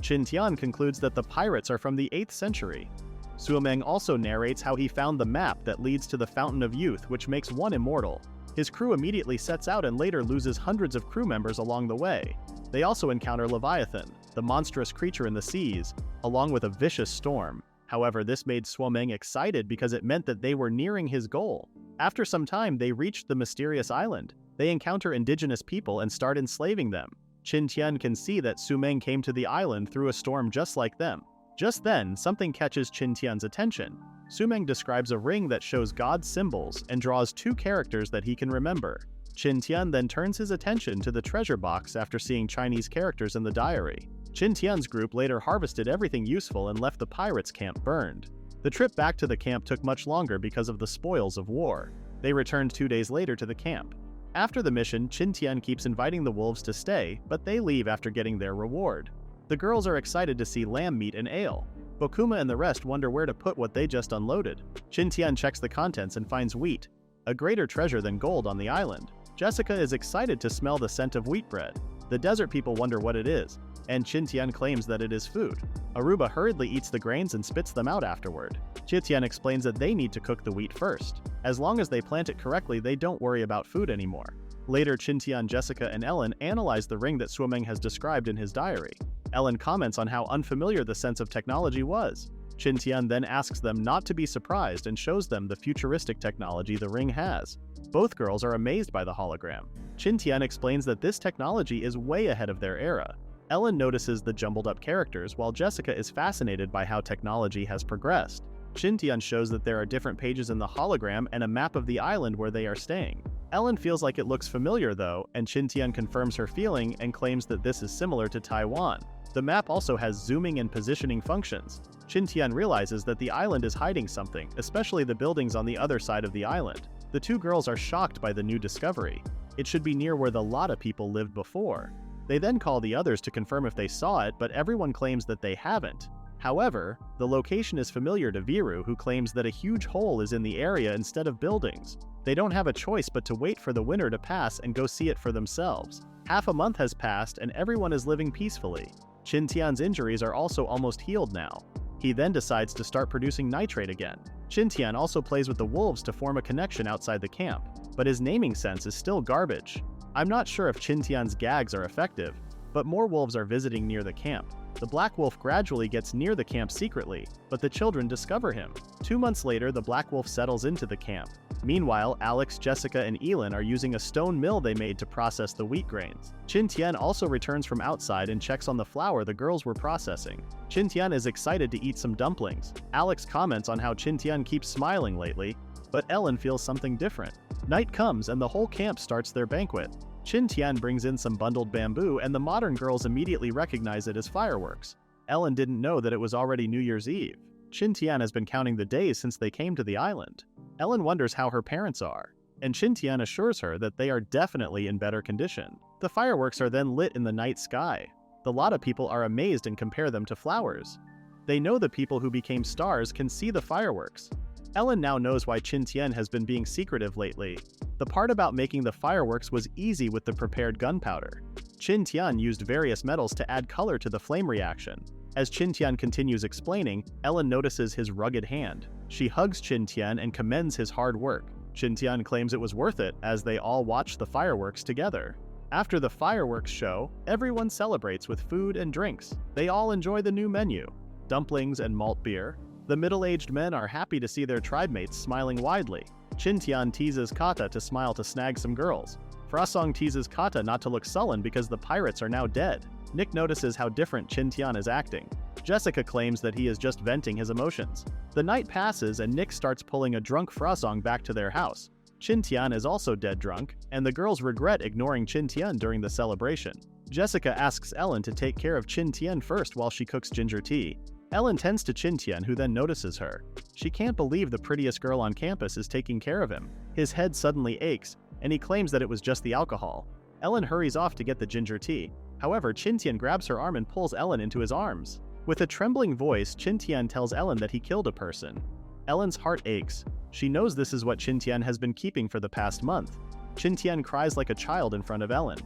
Qin Tian concludes that the pirates are from the 8th century. Suomeng also narrates how he found the map that leads to the Fountain of Youth, which makes one immortal. His crew immediately sets out and later loses hundreds of crew members along the way. They also encounter Leviathan, the monstrous creature in the seas, along with a vicious storm. However, this made Suomeng excited because it meant that they were nearing his goal. After some time, they reached the mysterious island. They encounter indigenous people and start enslaving them. Qin Tian can see that Suomeng came to the island through a storm just like them. Just then, something catches Qin Tian's attention. Sumeng describes a ring that shows God's symbols and draws 2 characters that he can remember. Qin Tian then turns his attention to the treasure box after seeing Chinese characters in the diary. Qin Tian's group later harvested everything useful and left the pirates' camp burned. The trip back to the camp took much longer because of the spoils of war. They returned 2 days later to the camp. After the mission, Qin Tian keeps inviting the wolves to stay, but they leave after getting their reward. The girls are excited to see lamb meat and ale. Bokuma and the rest wonder where to put what they just unloaded. Qin Tian checks the contents and finds wheat, a greater treasure than gold on the island. Jessica is excited to smell the scent of wheat bread. The desert people wonder what it is, and Qin Tian claims that it is food. Aruba hurriedly eats the grains and spits them out afterward. Qin Tian explains that they need to cook the wheat first. As long as they plant it correctly, they don't worry about food anymore. Later, Qin Tian, Jessica, and Ellen analyze the ring that Sumeng has described in his diary. Ellen comments on how unfamiliar the sense of technology was. Qin Tian then asks them not to be surprised and shows them the futuristic technology the ring has. Both girls are amazed by the hologram. Qin Tian explains that this technology is way ahead of their era. Ellen notices the jumbled-up characters, while Jessica is fascinated by how technology has progressed. Qin Tian shows that there are different pages in the hologram and a map of the island where they are staying. Ellen feels like it looks familiar though, and Qin Tian confirms her feeling and claims that this is similar to Taiwan. The map also has zooming and positioning functions. Qin Tian realizes that the island is hiding something, especially the buildings on the other side of the island. The 2 girls are shocked by the new discovery. It should be near where the Lada people lived before. They then call the others to confirm if they saw it, but everyone claims that they haven't. However, the location is familiar to Viru, who claims that a huge hole is in the area instead of buildings. They don't have a choice but to wait for the winter to pass and go see it for themselves. Half a month has passed and everyone is living peacefully. Qin Tian's injuries are also almost healed now. He then decides to start producing nitrate again. Qin Tian also plays with the wolves to form a connection outside the camp, but his naming sense is still garbage. I'm not sure if Qin Tian's gags are effective, but more wolves are visiting near the camp. The black wolf gradually gets near the camp secretly, but the children discover him. 2 months later, the black wolf settles into the camp. Meanwhile, Alex, Jessica, and Elin are using a stone mill they made to process the wheat grains. Qin Tian also returns from outside and checks on the flour the girls were processing. Qin Tian is excited to eat some dumplings. Alex comments on how Qin Tian keeps smiling lately, but Ellen feels something different. Night comes and the whole camp starts their banquet. Qin Tian brings in some bundled bamboo and the modern girls immediately recognize it as fireworks. Ellen didn't know that it was already New Year's Eve. Qin Tian has been counting the days since they came to the island. Ellen wonders how her parents are, and Qin Tian assures her that they are definitely in better condition. The fireworks are then lit in the night sky. The Lada people are amazed and compare them to flowers. They know the people who became stars can see the fireworks. Ellen now knows why Qin Tian has been being secretive lately. The part about making the fireworks was easy with the prepared gunpowder. Qin Tian used various metals to add color to the flame reaction. As Qin Tian continues explaining, Ellen notices his rugged hand. She hugs Qin Tian and commends his hard work. Qin Tian claims it was worth it as they all watch the fireworks together. After the fireworks show, everyone celebrates with food and drinks. They all enjoy the new menu, dumplings and malt beer. The middle-aged men are happy to see their tribe mates smiling widely. Qin Tian teases Kata to smile to snag some girls. Frasong teases Kata not to look sullen because the pirates are now dead. Nick notices how different Qin Tian is acting. Jessica claims that he is just venting his emotions. The night passes and Nick starts pulling a drunk Frasong back to their house. Qin Tian is also dead drunk, and the girls regret ignoring Qin Tian during the celebration. Jessica asks Ellen to take care of Qin Tian first while she cooks ginger tea. Ellen tends to Qin Tian, who then notices her. She can't believe the prettiest girl on campus is taking care of him. His head suddenly aches, and he claims that it was just the alcohol. Ellen hurries off to get the ginger tea. However, Qin Tian grabs her arm and pulls Ellen into his arms. With a trembling voice, Qin Tian tells Ellen that he killed a person. Ellen's heart aches. She knows this is what Qin Tian has been keeping for the past month. Qin Tian cries like a child in front of Ellen.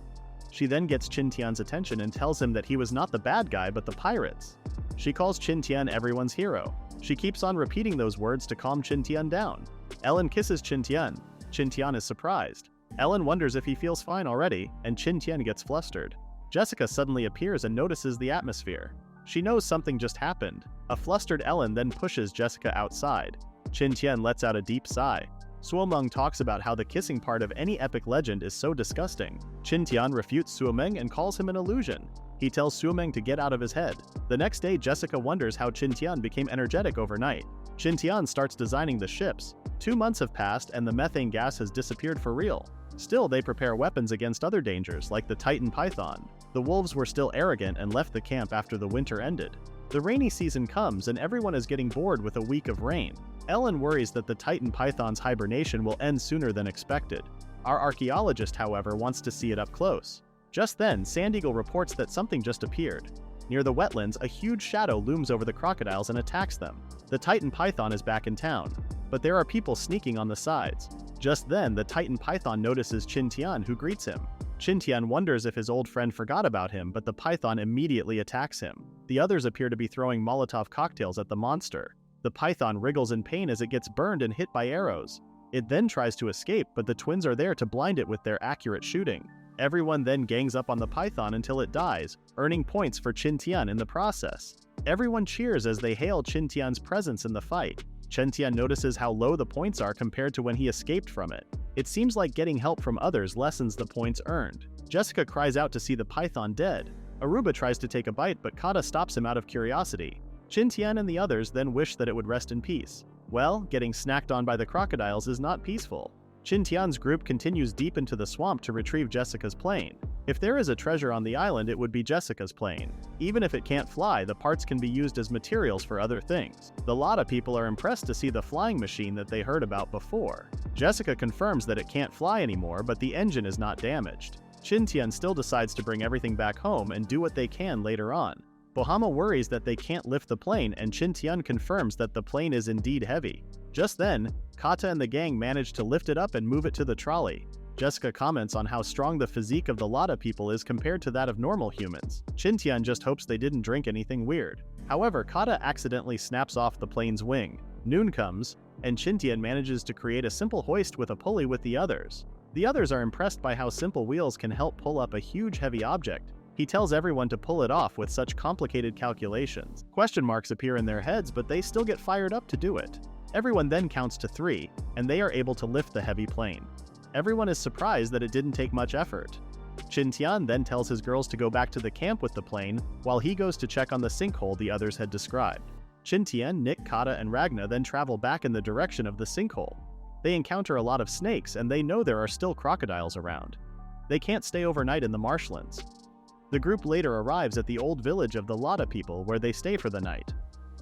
She then gets Qin Tian's attention and tells him that he was not the bad guy but the pirates. She calls Qin Tian everyone's hero. She keeps on repeating those words to calm Qin Tian down. Ellen kisses Qin Tian. Qin Tian is surprised. Ellen wonders if he feels fine already, and Qin Tian gets flustered. Jessica suddenly appears and notices the atmosphere. She knows something just happened. A flustered Ellen then pushes Jessica outside. Qin Tian lets out a deep sigh. Suomeng talks about how the kissing part of any epic legend is so disgusting. Qin Tian refutes Suomeng and calls him an illusion. He tells Suomeng to get out of his head. The next day, Jessica wonders how Qin Tian became energetic overnight. Qin Tian starts designing the ships. 2 months have passed and the methane gas has disappeared for real. Still, they prepare weapons against other dangers like the Titan python. The wolves were still arrogant and left the camp after the winter ended. The rainy season comes and everyone is getting bored with a week of rain. Ellen worries that the Titan python's hibernation will end sooner than expected. Our archaeologist, however, wants to see it up close. Just then, Sand Eagle reports that something just appeared. Near the wetlands, a huge shadow looms over the crocodiles and attacks them. The Titan python is back in town, but there are people sneaking on the sides. Just then, the Titan python notices Qin Tian, who greets him. Qin Tian wonders if his old friend forgot about him, but the python immediately attacks him. The others appear to be throwing Molotov cocktails at the monster. The python wriggles in pain as it gets burned and hit by arrows. It then tries to escape, but the twins are there to blind it with their accurate shooting. Everyone then gangs up on the python until it dies, earning points for Qin Tian in the process. Everyone cheers as they hail Qin Tian's presence in the fight. Qin Tian notices how low the points are compared to when he escaped from it. It seems like getting help from others lessens the points earned. Jessica cries out to see the python dead. Aruba tries to take a bite, but Kata stops him out of curiosity. Qin Tian and the others then wish that it would rest in peace. Well, getting snacked on by the crocodiles is not peaceful. Qin Tian's group continues deep into the swamp to retrieve Jessica's plane. If there is a treasure on the island, it would be Jessica's plane. Even if it can't fly, the parts can be used as materials for other things. The Lotta people are impressed to see the flying machine that they heard about before. Jessica confirms that it can't fly anymore, but the engine is not damaged. Qin Tian still decides to bring everything back home and do what they can later on. Bohama worries that they can't lift the plane, and Qin Tian confirms that the plane is indeed heavy. Just then, Kata and the gang manage to lift it up and move it to the trolley. Jessica comments on how strong the physique of the Lotta people is compared to that of normal humans. Qin Tian just hopes they didn't drink anything weird. However, Kata accidentally snaps off the plane's wing. Noon comes, and Qin Tian manages to create a simple hoist with a pulley with the others. The others are impressed by how simple wheels can help pull up a huge heavy object. He tells everyone to pull it off with such complicated calculations. Question marks appear in their heads, but they still get fired up to do it. Everyone then counts to 3, and they are able to lift the heavy plane. Everyone is surprised that it didn't take much effort. Qin Tian then tells his girls to go back to the camp with the plane, while he goes to check on the sinkhole the others had described. Qin Tian, Nick, Kata, and Ragna then travel back in the direction of the sinkhole. They encounter a lot of snakes, and they know there are still crocodiles around. They can't stay overnight in the marshlands. The group later arrives at the old village of the Lotta people, where they stay for the night.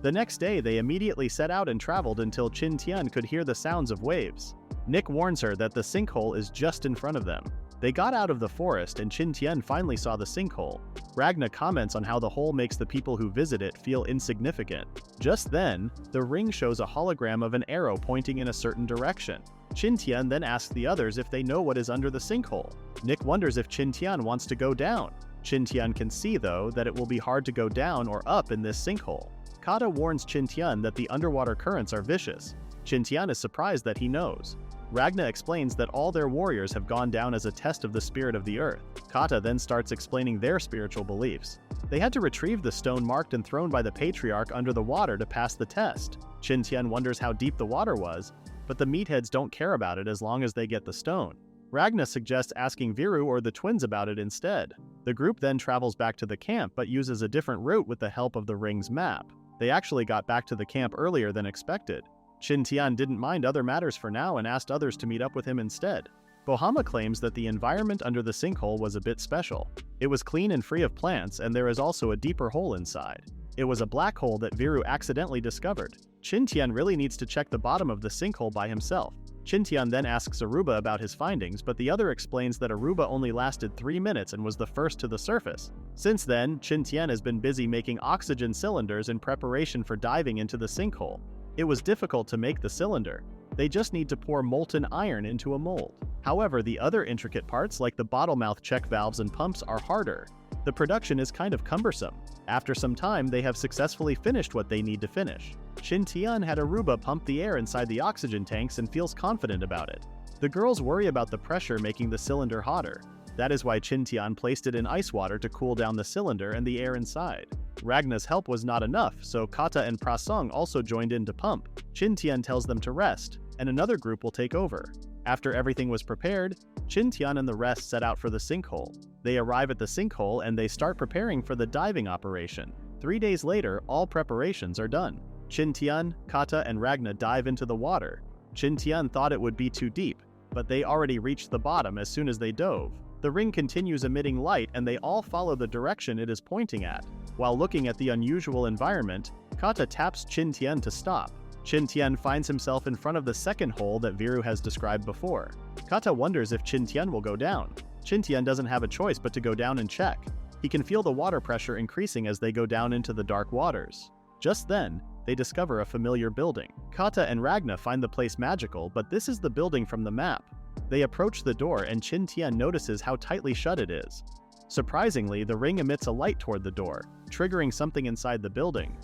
The next day, they immediately set out and traveled until Qin Tian could hear the sounds of waves. Nick warns her that the sinkhole is just in front of them. They got out of the forest and Qin Tian finally saw the sinkhole. Ragna comments on how the hole makes the people who visit it feel insignificant. Just then, the ring shows a hologram of an arrow pointing in a certain direction. Qin Tian then asks the others if they know what is under the sinkhole. Nick wonders if Qin Tian wants to go down. Qin Tian can see, though, that it will be hard to go down or up in this sinkhole. Kata warns Qin Tian that the underwater currents are vicious. Qin Tian is surprised that he knows. Ragna explains that all their warriors have gone down as a test of the spirit of the earth. Kata then starts explaining their spiritual beliefs. They had to retrieve the stone marked and thrown by the patriarch under the water to pass the test. Qin Tian wonders how deep the water was, but the meatheads don't care about it as long as they get the stone. Ragna suggests asking Viru or the twins about it instead. The group then travels back to the camp but uses a different route with the help of the ring's map. They actually got back to the camp earlier than expected. Qin Tian didn't mind other matters for now and asked others to meet up with him instead. Bohama claims that the environment under the sinkhole was a bit special. It was clean and free of plants, and there is also a deeper hole inside. It was a black hole that Viru accidentally discovered. Qin Tian really needs to check the bottom of the sinkhole by himself. Qin Tian then asks Aruba about his findings, but the other explains that Aruba only lasted 3 minutes and was the first to the surface. Since then, Qin Tian has been busy making oxygen cylinders in preparation for diving into the sinkhole. It was difficult to make the cylinder. They just need to pour molten iron into a mold. However, the other intricate parts, like the bottle mouth check valves and pumps, are harder. The production is kind of cumbersome. After some time, they have successfully finished what they need to finish. Qin Tian had Aruba pump the air inside the oxygen tanks and feels confident about it. The girls worry about the pressure making the cylinder hotter. That is why Qin Tian placed it in ice water to cool down the cylinder and the air inside. Ragna's help was not enough, so Kata and Prasong also joined in to pump. Qin Tian tells them to rest, and another group will take over. After everything was prepared, Qin Tian and the rest set out for the sinkhole. They arrive at the sinkhole and they start preparing for the diving operation. 3 days later, all preparations are done. Qin Tian, Kata, and Ragna dive into the water. Qin Tian thought it would be too deep, but they already reached the bottom as soon as they dove. The ring continues emitting light and they all follow the direction it is pointing at. While looking at the unusual environment, Kata taps Qin Tian to stop. Qin Tian finds himself in front of the second hole that Viru has described before. Kata wonders if Qin Tian will go down. Qin Tian doesn't have a choice but to go down and check. He can feel the water pressure increasing as they go down into the dark waters. Just then, they discover a familiar building. Kata and Ragna find the place magical, but this is the building from the map. They approach the door and Qin Tian notices how tightly shut it is. Surprisingly, the ring emits a light toward the door, triggering something inside the building.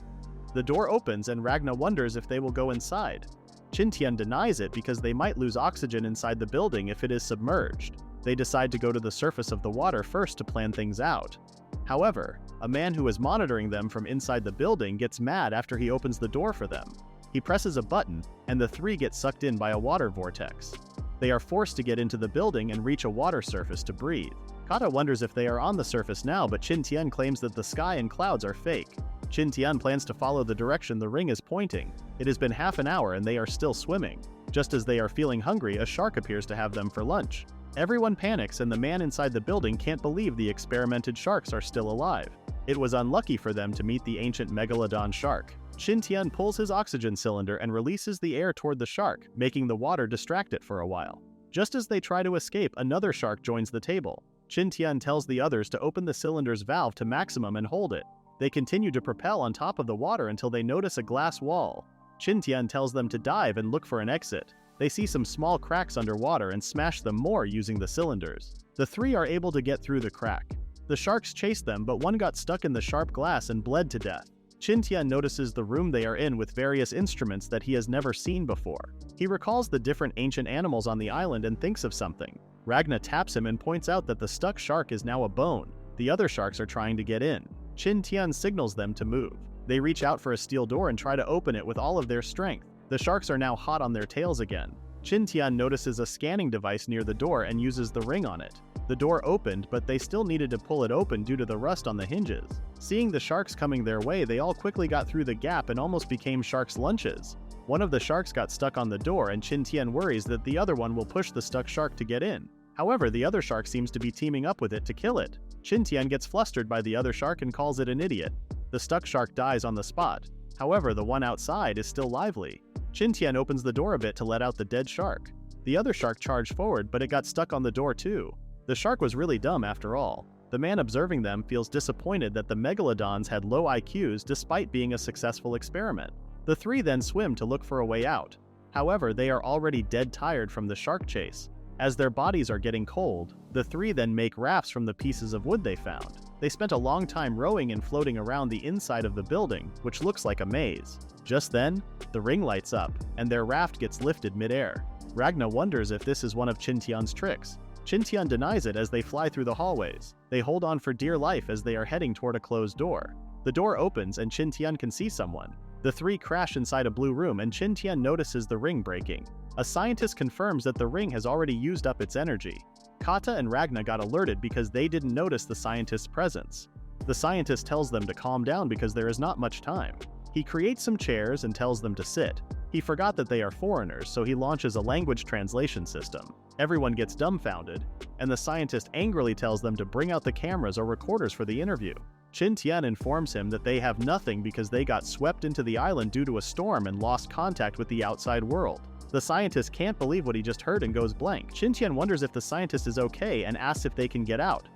The door opens and Ragna wonders if they will go inside. Qin Tian denies it because they might lose oxygen inside the building if it is submerged. They decide to go to the surface of the water first to plan things out. However, a man who is monitoring them from inside the building gets mad after he opens the door for them. He presses a button, and the three get sucked in by a water vortex. They are forced to get into the building and reach a water surface to breathe. Kata wonders if they are on the surface now, but Qin Tian claims that the sky and clouds are fake. Qin Tian plans to follow the direction the ring is pointing. It has been half an hour and they are still swimming. Just as they are feeling hungry, a shark appears to have them for lunch. Everyone panics and the man inside the building can't believe the experimented sharks are still alive. It was unlucky for them to meet the ancient megalodon shark. Qin Tian pulls his oxygen cylinder and releases the air toward the shark, making the water distract it for a while. Just as they try to escape, another shark joins the table. Qin Tian tells the others to open the cylinder's valve to maximum and hold it. They continue to propel on top of the water until they notice a glass wall. Qin Tian tells them to dive and look for an exit. They see some small cracks underwater and smash them more using the cylinders. The three are able to get through the crack. The sharks chase them, but one got stuck in the sharp glass and bled to death. Qin Tian notices the room they are in with various instruments that he has never seen before. He recalls the different ancient animals on the island and thinks of something. Ragna taps him and points out that the stuck shark is now a bone. The other sharks are trying to get in. Qin Tian signals them to move. They reach out for a steel door and try to open it with all of their strength. The sharks are now hot on their tails again. Qin Tian notices a scanning device near the door and uses the ring on it. The door opened, but they still needed to pull it open due to the rust on the hinges. Seeing the sharks coming their way, they all quickly got through the gap and almost became sharks' lunches. One of the sharks got stuck on the door and Qin Tian worries that the other one will push the stuck shark to get in. However, the other shark seems to be teaming up with it to kill it. Qin Tian gets flustered by the other shark and calls it an idiot. The stuck shark dies on the spot. However, the one outside is still lively. Qin Tian opens the door a bit to let out the dead shark. The other shark charged forward, but it got stuck on the door too. The shark was really dumb after all. The man observing them feels disappointed that the megalodons had low IQs despite being a successful experiment. The three then swim to look for a way out. However, they are already dead tired from the shark chase. As their bodies are getting cold, the three then make rafts from the pieces of wood they found. They spent a long time rowing and floating around the inside of the building, which looks like a maze. Just then, the ring lights up, and their raft gets lifted mid-air. Ragna wonders if this is one of Qin Tian's tricks. Qin Tian denies it as they fly through the hallways. They hold on for dear life as they are heading toward a closed door. The door opens and Qin Tian can see someone. The three crash inside a blue room and Qin Tian notices the ring breaking. A scientist confirms that the ring has already used up its energy. Kata and Ragna got alerted because they didn't notice the scientist's presence. The scientist tells them to calm down because there is not much time. He creates some chairs and tells them to sit. He forgot that they are foreigners, so he launches a language translation system. Everyone gets dumbfounded, and the scientist angrily tells them to bring out the cameras or recorders for the interview. Qin Tian informs him that they have nothing because they got swept into the island due to a storm and lost contact with the outside world. The scientist can't believe what he just heard and goes blank. Qin Tian wonders if the scientist is okay and asks if they can get out.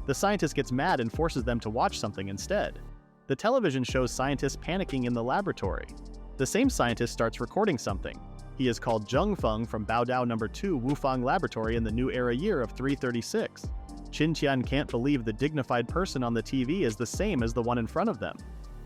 The scientist gets mad and forces them to watch something instead. The television shows scientists panicking in the laboratory. The same scientist starts recording something. He is called Zheng Feng from Baodao No. 2 Wufang Laboratory in the New Era year of 336. Qin Tian can't believe the dignified person on the TV is the same as the one in front of them.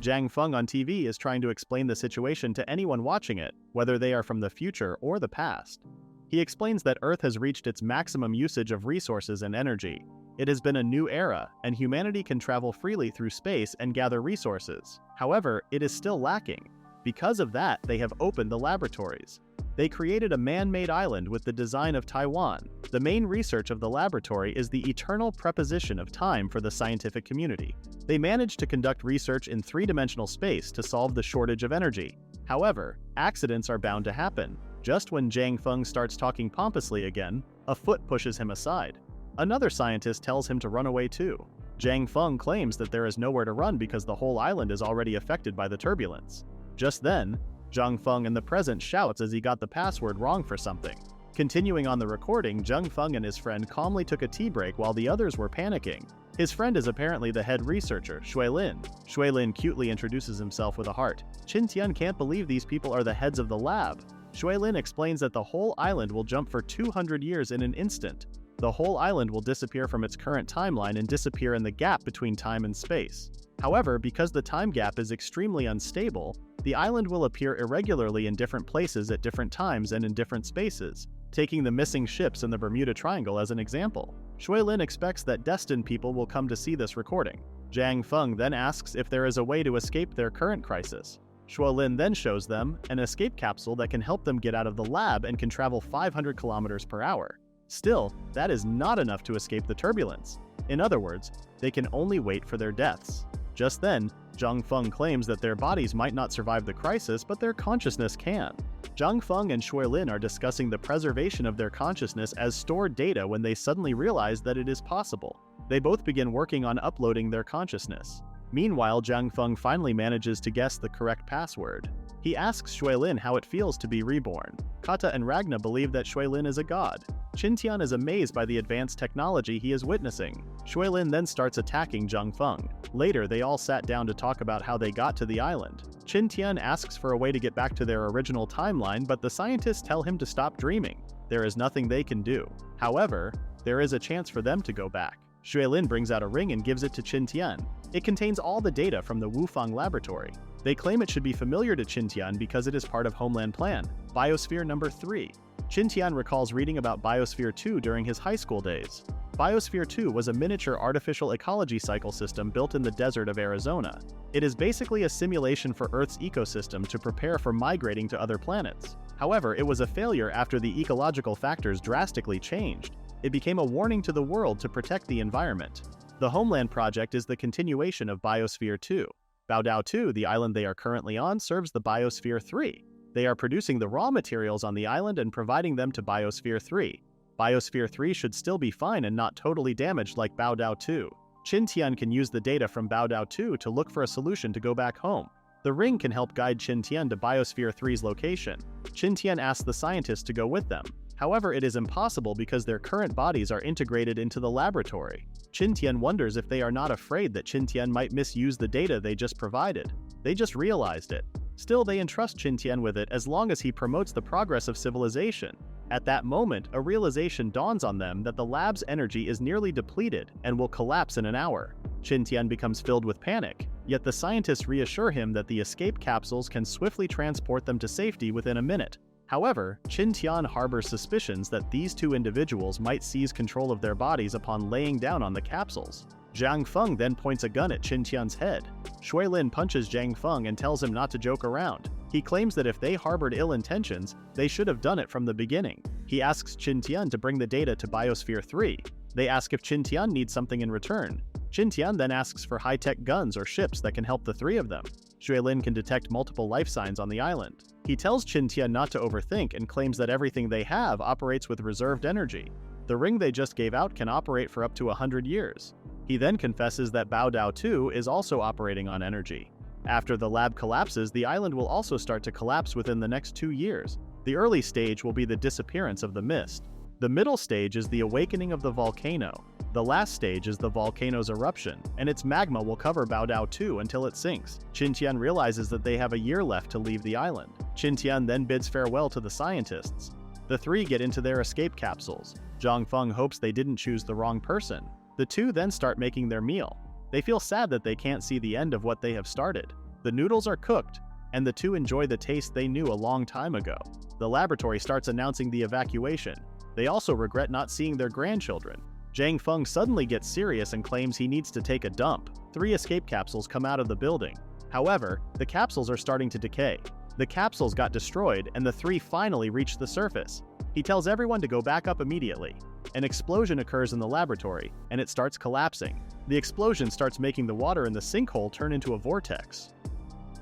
Zhang Feng on TV is trying to explain the situation to anyone watching it, whether they are from the future or the past. He explains that Earth has reached its maximum usage of resources and energy. It has been a new era, and humanity can travel freely through space and gather resources. However, it is still lacking. Because of that, they have opened the laboratories. They created a man-made island with the design of Taiwan. The main research of the laboratory is the eternal preposition of time for the scientific community. They managed to conduct research in three-dimensional space to solve the shortage of energy. However, accidents are bound to happen. Just when Zhang Feng starts talking pompously again, a foot pushes him aside. Another scientist tells him to run away too. Zhang Feng claims that there is nowhere to run because the whole island is already affected by the turbulence. Just then, Zhang Feng in the present shouts as he got the password wrong for something. Continuing on the recording, Zhang Feng and his friend calmly took a tea break while the others were panicking. His friend is apparently the head researcher, Shuilin. Shuilin cutely introduces himself with a heart. Qin Tian can't believe these people are the heads of the lab. Shuilin explains that the whole island will jump for 200 years in an instant. The whole island will disappear from its current timeline and disappear in the gap between time and space. However, because the time gap is extremely unstable, the island will appear irregularly in different places at different times and in different spaces, taking the missing ships in the Bermuda Triangle as an example. Shuilin expects that destined people will come to see this recording. Zhang Feng then asks if there is a way to escape their current crisis. Shuilin then shows them an escape capsule that can help them get out of the lab and can travel 500 kilometers per hour. Still, that is not enough to escape the turbulence. In other words, they can only wait for their deaths. Just then, Zhang Feng claims that their bodies might not survive the crisis, but their consciousness can. Zhang Feng and Shuilin are discussing the preservation of their consciousness as stored data when they suddenly realize that it is possible. They both begin working on uploading their consciousness. Meanwhile, Zhang Feng finally manages to guess the correct password. He asks Shuilin how it feels to be reborn. Kata and Ragna believe that Shuilin is a god. Qin Tian is amazed by the advanced technology he is witnessing. Shuilin then starts attacking Zhang Feng. Later, they all sat down to talk about how they got to the island. Qin Tian asks for a way to get back to their original timeline, but the scientists tell him to stop dreaming. There is nothing they can do. However, there is a chance for them to go back. Shuilin brings out a ring and gives it to Qin Tian. It contains all the data from the Wufang laboratory. They claim it should be familiar to Qin Tian because it is part of Homeland Plan, Biosphere number 3. Qin Tian recalls reading about Biosphere 2 during his high school days. Biosphere 2 was a miniature artificial ecology cycle system built in the desert of Arizona. It is basically a simulation for Earth's ecosystem to prepare for migrating to other planets. However, it was a failure after the ecological factors drastically changed. It became a warning to the world to protect the environment. The Homeland Project is the continuation of Biosphere 2. Baodao 2, the island they are currently on, serves the Biosphere 3. They are producing the raw materials on the island and providing them to Biosphere 3. Biosphere 3 should still be fine and not totally damaged like Baodao 2. Qin Tian can use the data from Baodao 2 to look for a solution to go back home. The ring can help guide Qin Tian to Biosphere 3's location. Qin Tian asks the scientists to go with them. However, it is impossible because their current bodies are integrated into the laboratory. Qin Tian wonders if they are not afraid that Qin Tian might misuse the data they just provided. They just realized it. Still, they entrust Qin Tian with it as long as he promotes the progress of civilization. At that moment, a realization dawns on them that the lab's energy is nearly depleted and will collapse in an hour. Qin Tian becomes filled with panic, yet the scientists reassure him that the escape capsules can swiftly transport them to safety within a minute. However, Qin Tian harbors suspicions that these two individuals might seize control of their bodies upon laying down on the capsules. Zhang Feng then points a gun at Qin Tian's head. Shuilin punches Zhang Feng and tells him not to joke around. He claims that if they harbored ill intentions, they should have done it from the beginning. He asks Qin Tian to bring the data to Biosphere 3. They ask if Qin Tian needs something in return. Qin Tian then asks for high-tech guns or ships that can help the three of them. Shuilin can detect multiple life signs on the island. He tells Qin Tian not to overthink and claims that everything they have operates with reserved energy. The ring they just gave out can operate for up to 100 years. He then confesses that Baodao 2 is also operating on energy. After the lab collapses, the island will also start to collapse within the next 2 years. The early stage will be the disappearance of the mist. The middle stage is the awakening of the volcano. The last stage is the volcano's eruption, and its magma will cover Baodao 2 until it sinks. Qin Tian realizes that they have a year left to leave the island. Qin Tian then bids farewell to the scientists. The three get into their escape capsules. Zhang Feng hopes they didn't choose the wrong person. The two then start making their meal. They feel sad that they can't see the end of what they have started. The noodles are cooked, and the two enjoy the taste they knew a long time ago. The laboratory starts announcing the evacuation. They also regret not seeing their grandchildren. Zhang Feng suddenly gets serious and claims he needs to take a dump. 3 escape capsules come out of the building. However, the capsules are starting to decay. The capsules got destroyed and the three finally reached the surface. He tells everyone to go back up immediately. An explosion occurs in the laboratory, and it starts collapsing. The explosion starts making the water in the sinkhole turn into a vortex.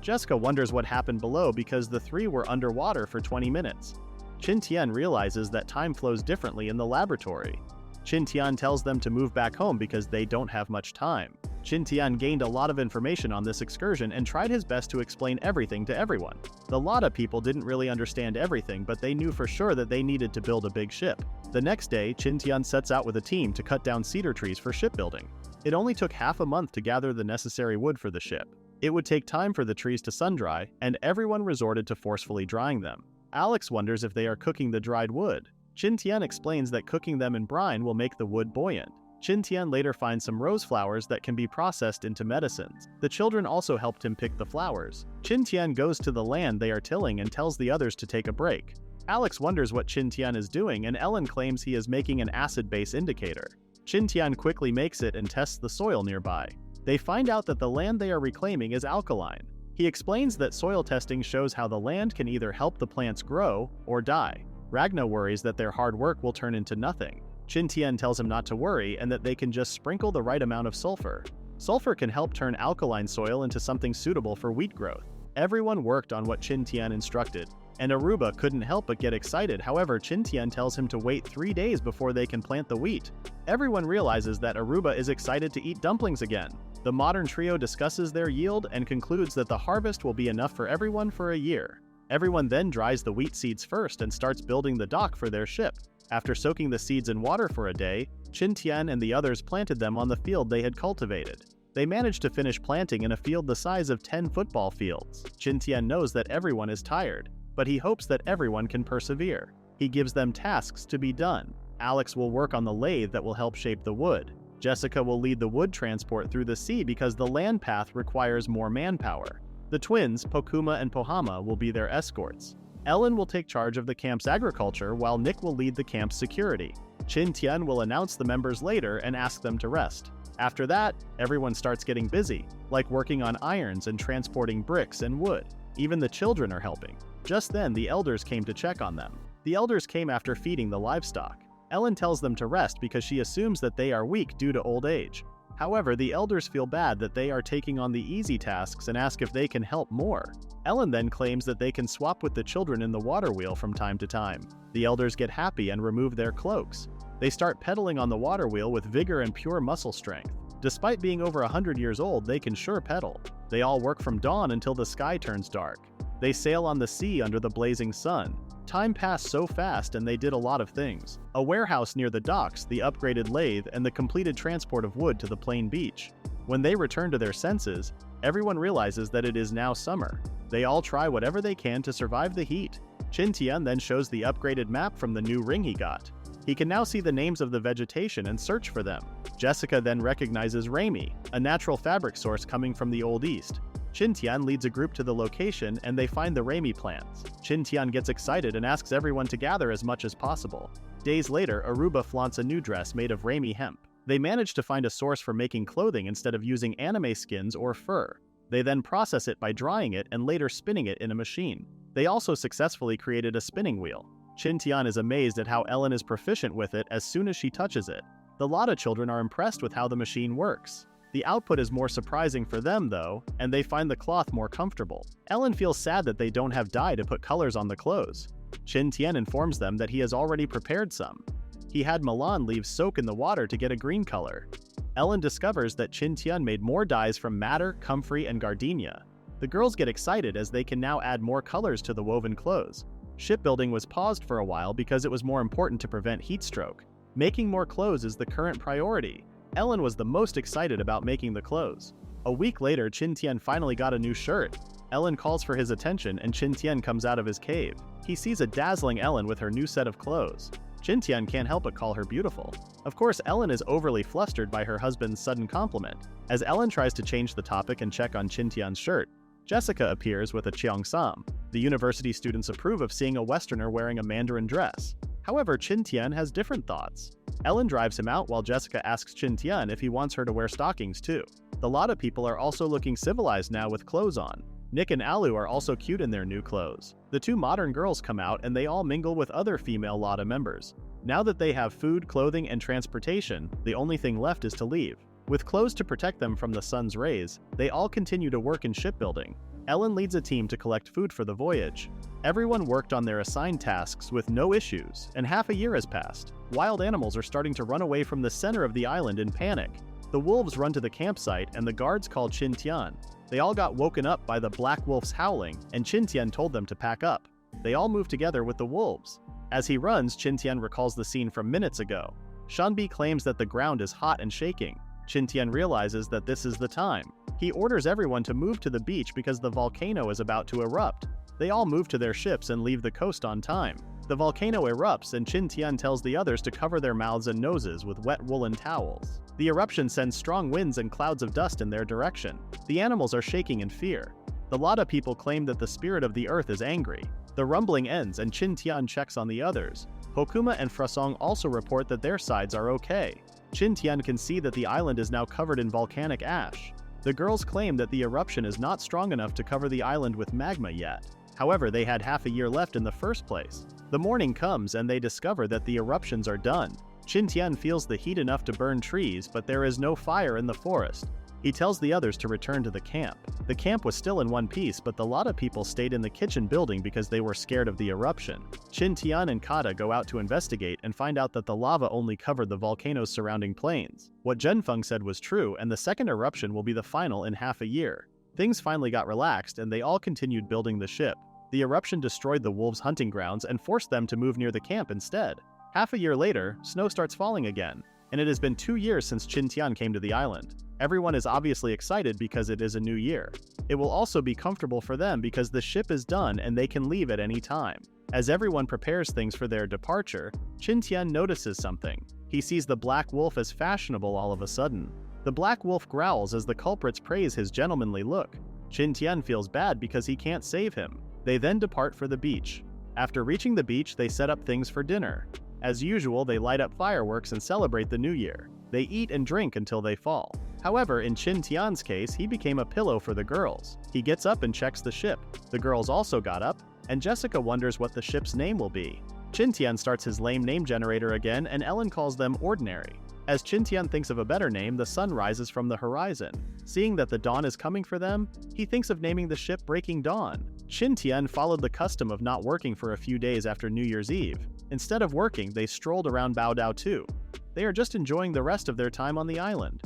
Jessica wonders what happened below because the three were underwater for 20 minutes. Qin Tian realizes that time flows differently in the laboratory. Qin Tian tells them to move back home because they don't have much time. Qin Tian gained a lot of information on this excursion and tried his best to explain everything to everyone. The Lada people didn't really understand everything, but they knew for sure that they needed to build a big ship. The next day, Qin Tian sets out with a team to cut down cedar trees for shipbuilding. It only took half a month to gather the necessary wood for the ship. It would take time for the trees to sun-dry, and everyone resorted to forcefully drying them. Alex wonders if they are cooking the dried wood. Qin Tian explains that cooking them in brine will make the wood buoyant. Qin Tian later finds some rose flowers that can be processed into medicines. The children also helped him pick the flowers. Qin Tian goes to the land they are tilling and tells the others to take a break. Alex wonders what Qin Tian is doing, and Ellen claims he is making an acid-base indicator. Qin Tian quickly makes it and tests the soil nearby. They find out that the land they are reclaiming is alkaline. He explains that soil testing shows how the land can either help the plants grow or die. Ragna worries that their hard work will turn into nothing. Qin Tian tells him not to worry and that they can just sprinkle the right amount of sulfur. Sulfur can help turn alkaline soil into something suitable for wheat growth. Everyone worked on what Qin Tian instructed, and Aruba couldn't help but get excited. However, Qin Tian tells him to wait 3 days before they can plant the wheat. Everyone realizes that Aruba is excited to eat dumplings again. The modern trio discusses their yield and concludes that the harvest will be enough for everyone for a year. Everyone then dries the wheat seeds first and starts building the dock for their ship. After soaking the seeds in water for a day, Qin Tian and the others planted them on the field they had cultivated. They managed to finish planting in a field the size of 10 football fields. Qin Tian knows that everyone is tired, but he hopes that everyone can persevere. He gives them tasks to be done. Alex will work on the lathe that will help shape the wood. Jessica will lead the wood transport through the sea because the land path requires more manpower. The twins, Pokuma and Pohama, will be their escorts. Ellen will take charge of the camp's agriculture while Nick will lead the camp's security. Qin Tian will announce the members later and ask them to rest. After that, everyone starts getting busy, like working on irons and transporting bricks and wood. Even the children are helping. Just then, the elders came to check on them. The elders came after feeding the livestock. Ellen tells them to rest because she assumes that they are weak due to old age. However, the elders feel bad that they are taking on the easy tasks and ask if they can help more. Ellen then claims that they can swap with the children in the water wheel from time to time. The elders get happy and remove their cloaks. They start pedaling on the water wheel with vigor and pure muscle strength. Despite being over 100 years old, they can sure pedal. They all work from dawn until the sky turns dark. They sail on the sea under the blazing sun. Time passed so fast and they did a lot of things. A warehouse near the docks, the upgraded lathe, and the completed transport of wood to the plain beach. When they return to their senses, everyone realizes that it is now summer. They all try whatever they can to survive the heat. Qin Tian then shows the upgraded map from the new ring he got. He can now see the names of the vegetation and search for them. Jessica then recognizes Raimi, a natural fabric source coming from the Old East. Qin Tian leads a group to the location and they find the Raimi plants. Qin Tian gets excited and asks everyone to gather as much as possible. Days later, Aruba flaunts a new dress made of Raimi hemp. They manage to find a source for making clothing instead of using anime skins or fur. They then process it by drying it and later spinning it in a machine. They also successfully created a spinning wheel. Qin Tian is amazed at how Ellen is proficient with it as soon as she touches it. The Lada children are impressed with how the machine works. The output is more surprising for them though, and they find the cloth more comfortable. Ellen feels sad that they don't have dye to put colors on the clothes. Qin Tian informs them that he has already prepared some. He had Milan leaves soak in the water to get a green color. Ellen discovers that Qin Tian made more dyes from madder, comfrey, and gardenia. The girls get excited as they can now add more colors to the woven clothes. Shipbuilding was paused for a while because it was more important to prevent heat stroke. Making more clothes is the current priority. Ellen was the most excited about making the clothes. A week later, Qin Tian finally got a new shirt. Ellen calls for his attention and Qin Tian comes out of his cave. He sees a dazzling Ellen with her new set of clothes. Qin Tian can't help but call her beautiful. Of course, Ellen is overly flustered by her husband's sudden compliment. As Ellen tries to change the topic and check on Qin Tian's shirt, Jessica appears with a cheongsam. The university students approve of seeing a Westerner wearing a Mandarin dress. However, Qin Tian has different thoughts. Ellen drives him out while Jessica asks Qin Tian if he wants her to wear stockings too. The Lada people are also looking civilized now with clothes on. Nick and Alu are also cute in their new clothes. The two modern girls come out and they all mingle with other female Lada members. Now that they have food, clothing, and transportation, the only thing left is to leave. With clothes to protect them from the sun's rays, they all continue to work in shipbuilding. Ellen leads a team to collect food for the voyage. Everyone worked on their assigned tasks with no issues, and half a year has passed. Wild animals are starting to run away from the center of the island in panic. The wolves run to the campsite and the guards call Qin Tian. They all got woken up by the black wolf's howling, and Qin Tian told them to pack up. They all move together with the wolves. As he runs, Qin Tian recalls the scene from minutes ago. Shanbi claims that the ground is hot and shaking. Qin Tian realizes that this is the time. He orders everyone to move to the beach because the volcano is about to erupt. They all move to their ships and leave the coast on time. The volcano erupts and Qin Tian tells the others to cover their mouths and noses with wet woolen towels. The eruption sends strong winds and clouds of dust in their direction. The animals are shaking in fear. The Lada people claim that the spirit of the earth is angry. The rumbling ends and Qin Tian checks on the others. Hokuma and Frasong also report that their sides are okay. Qin Tian can see that the island is now covered in volcanic ash. The girls claim that the eruption is not strong enough to cover the island with magma yet. However, they had half a year left in the first place. The morning comes and they discover that the eruptions are done. Qin Tian feels the heat enough to burn trees, but there is no fire in the forest. He tells the others to return to the camp. The camp was still in one piece, but the Lada people stayed in the kitchen building because they were scared of the eruption. Qin Tian and Kata go out to investigate and find out that the lava only covered the volcano's surrounding plains. What Zhenfeng said was true, and the second eruption will be the final in half a year. Things finally got relaxed and they all continued building the ship. The eruption destroyed the wolves' hunting grounds and forced them to move near the camp instead. Half a year later, snow starts falling again, and it has been 2 years since Qin Tian came to the island. Everyone is obviously excited because it is a new year. It will also be comfortable for them because the ship is done and they can leave at any time. As everyone prepares things for their departure, Qin Tian notices something. He sees the black wolf as fashionable all of a sudden. The black wolf growls as the culprits praise his gentlemanly look. Qin Tian feels bad because he can't save him. They then depart for the beach. After reaching the beach, they set up things for dinner. As usual, they light up fireworks and celebrate the new year. They eat and drink until they fall. However, in Qin Tian's case, he became a pillow for the girls. He gets up and checks the ship. The girls also got up, and Jessica wonders what the ship's name will be. Qin Tian starts his lame name generator again, and Ellen calls them Ordinary. As Qin Tian thinks of a better name, the sun rises from the horizon. Seeing that the dawn is coming for them, he thinks of naming the ship Breaking Dawn. Qin Tian followed the custom of not working for a few days after New Year's Eve. Instead of working, they strolled around Baodao too. They are just enjoying the rest of their time on the island.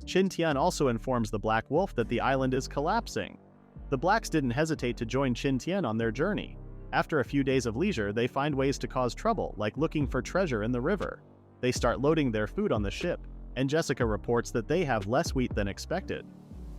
Qin Tian also informs the Black Wolf that the island is collapsing. The Blacks didn't hesitate to join Qin Tian on their journey. After a few days of leisure, they find ways to cause trouble, like looking for treasure in the river. They start loading their food on the ship, and Jessica reports that they have less wheat than expected.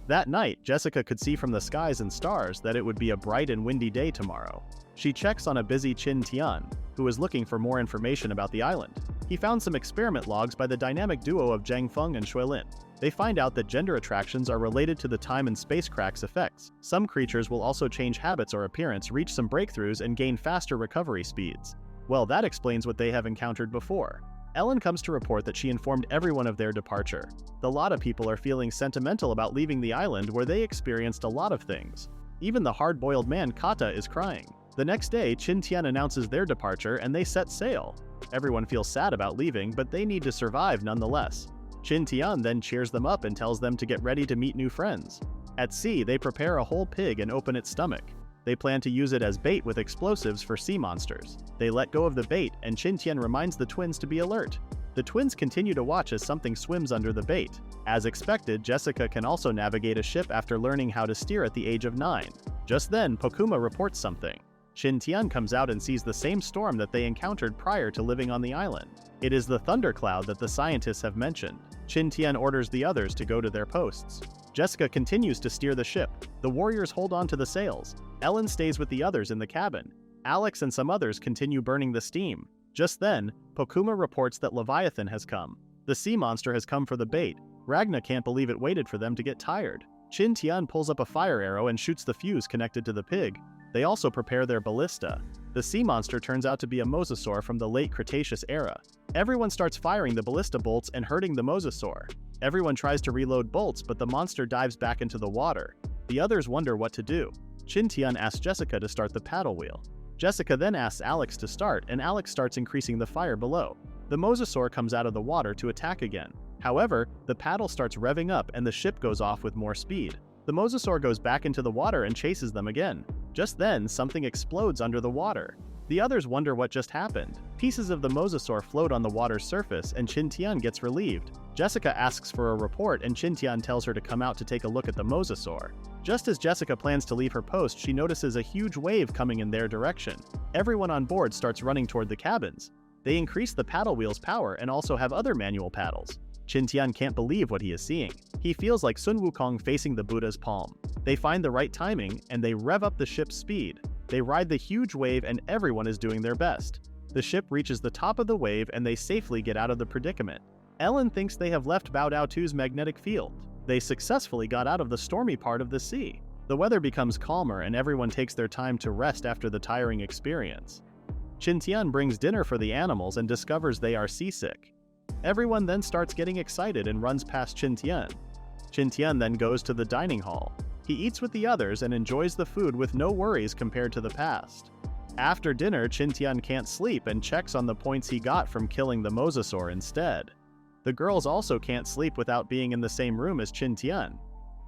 That night, Jessica could see from the skies and stars that it would be a bright and windy day tomorrow. She checks on a busy Qin Tian, who is looking for more information about the island. He found some experiment logs by the dynamic duo of Zhang Feng and Shuilin. They find out that gender attractions are related to the time and space cracks effects. Some creatures will also change habits or appearance, reach some breakthroughs, and gain faster recovery speeds. Well, that explains what they have encountered before. Ellen comes to report that she informed everyone of their departure. The Lada people are feeling sentimental about leaving the island where they experienced a lot of things. Even the hard-boiled man Kata is crying. The next day, Qin Tian announces their departure and they set sail. Everyone feels sad about leaving, but they need to survive nonetheless. Qin Tian then cheers them up and tells them to get ready to meet new friends. At sea, they prepare a whole pig and open its stomach. They plan to use it as bait with explosives for sea monsters. They let go of the bait, and Qin Tian reminds the twins to be alert. The twins continue to watch as something swims under the bait. As expected, Jessica can also navigate a ship after learning how to steer at the age of 9. Just then, Pokuma reports something. Qin Tian comes out and sees the same storm that they encountered prior to living on the island. It is the thundercloud that the scientists have mentioned. Qin Tian orders the others to go to their posts. Jessica continues to steer the ship. The warriors hold on to the sails. Ellen stays with the others in the cabin. Alex and some others continue burning the steam. Just then, Pokuma reports that Leviathan has come. The sea monster has come for the bait. Ragna can't believe it waited for them to get tired. Qin Tian pulls up a fire arrow and shoots the fuse connected to the pig. They also prepare their ballista. The sea monster turns out to be a Mosasaur from the late Cretaceous era. Everyone starts firing the ballista bolts and hurting the Mosasaur. Everyone tries to reload bolts, but the monster dives back into the water. The others wonder what to do. Qin Tian asks Jessica to start the paddle wheel. Jessica then asks Alex to start, and Alex starts increasing the fire below. The Mosasaur comes out of the water to attack again. However, the paddle starts revving up and the ship goes off with more speed. The Mosasaur goes back into the water and chases them again. Just then, something explodes under the water. The others wonder what just happened. Pieces of the Mosasaur float on the water's surface and Qin Tian gets relieved. Jessica asks for a report and Qin Tian tells her to come out to take a look at the Mosasaur. Just as Jessica plans to leave her post, she notices a huge wave coming in their direction. Everyone on board starts running toward the cabins. They increase the paddle wheel's power and also have other manual paddles. Qin Tian can't believe what he is seeing. He feels like Sun Wukong facing the Buddha's palm. They find the right timing and they rev up the ship's speed. They ride the huge wave and everyone is doing their best. The ship reaches the top of the wave and they safely get out of the predicament. Ellen thinks they have left Bao Dao 2's magnetic field. They successfully got out of the stormy part of the sea. The weather becomes calmer and everyone takes their time to rest after the tiring experience. Qin Tian brings dinner for the animals and discovers they are seasick. Everyone then starts getting excited and runs past Qin Tian. Qin Tian then goes to the dining hall. He eats with the others and enjoys the food with no worries compared to the past. After dinner, Qin Tian can't sleep and checks on the points he got from killing the Mosasaur instead. The girls also can't sleep without being in the same room as Qin Tian.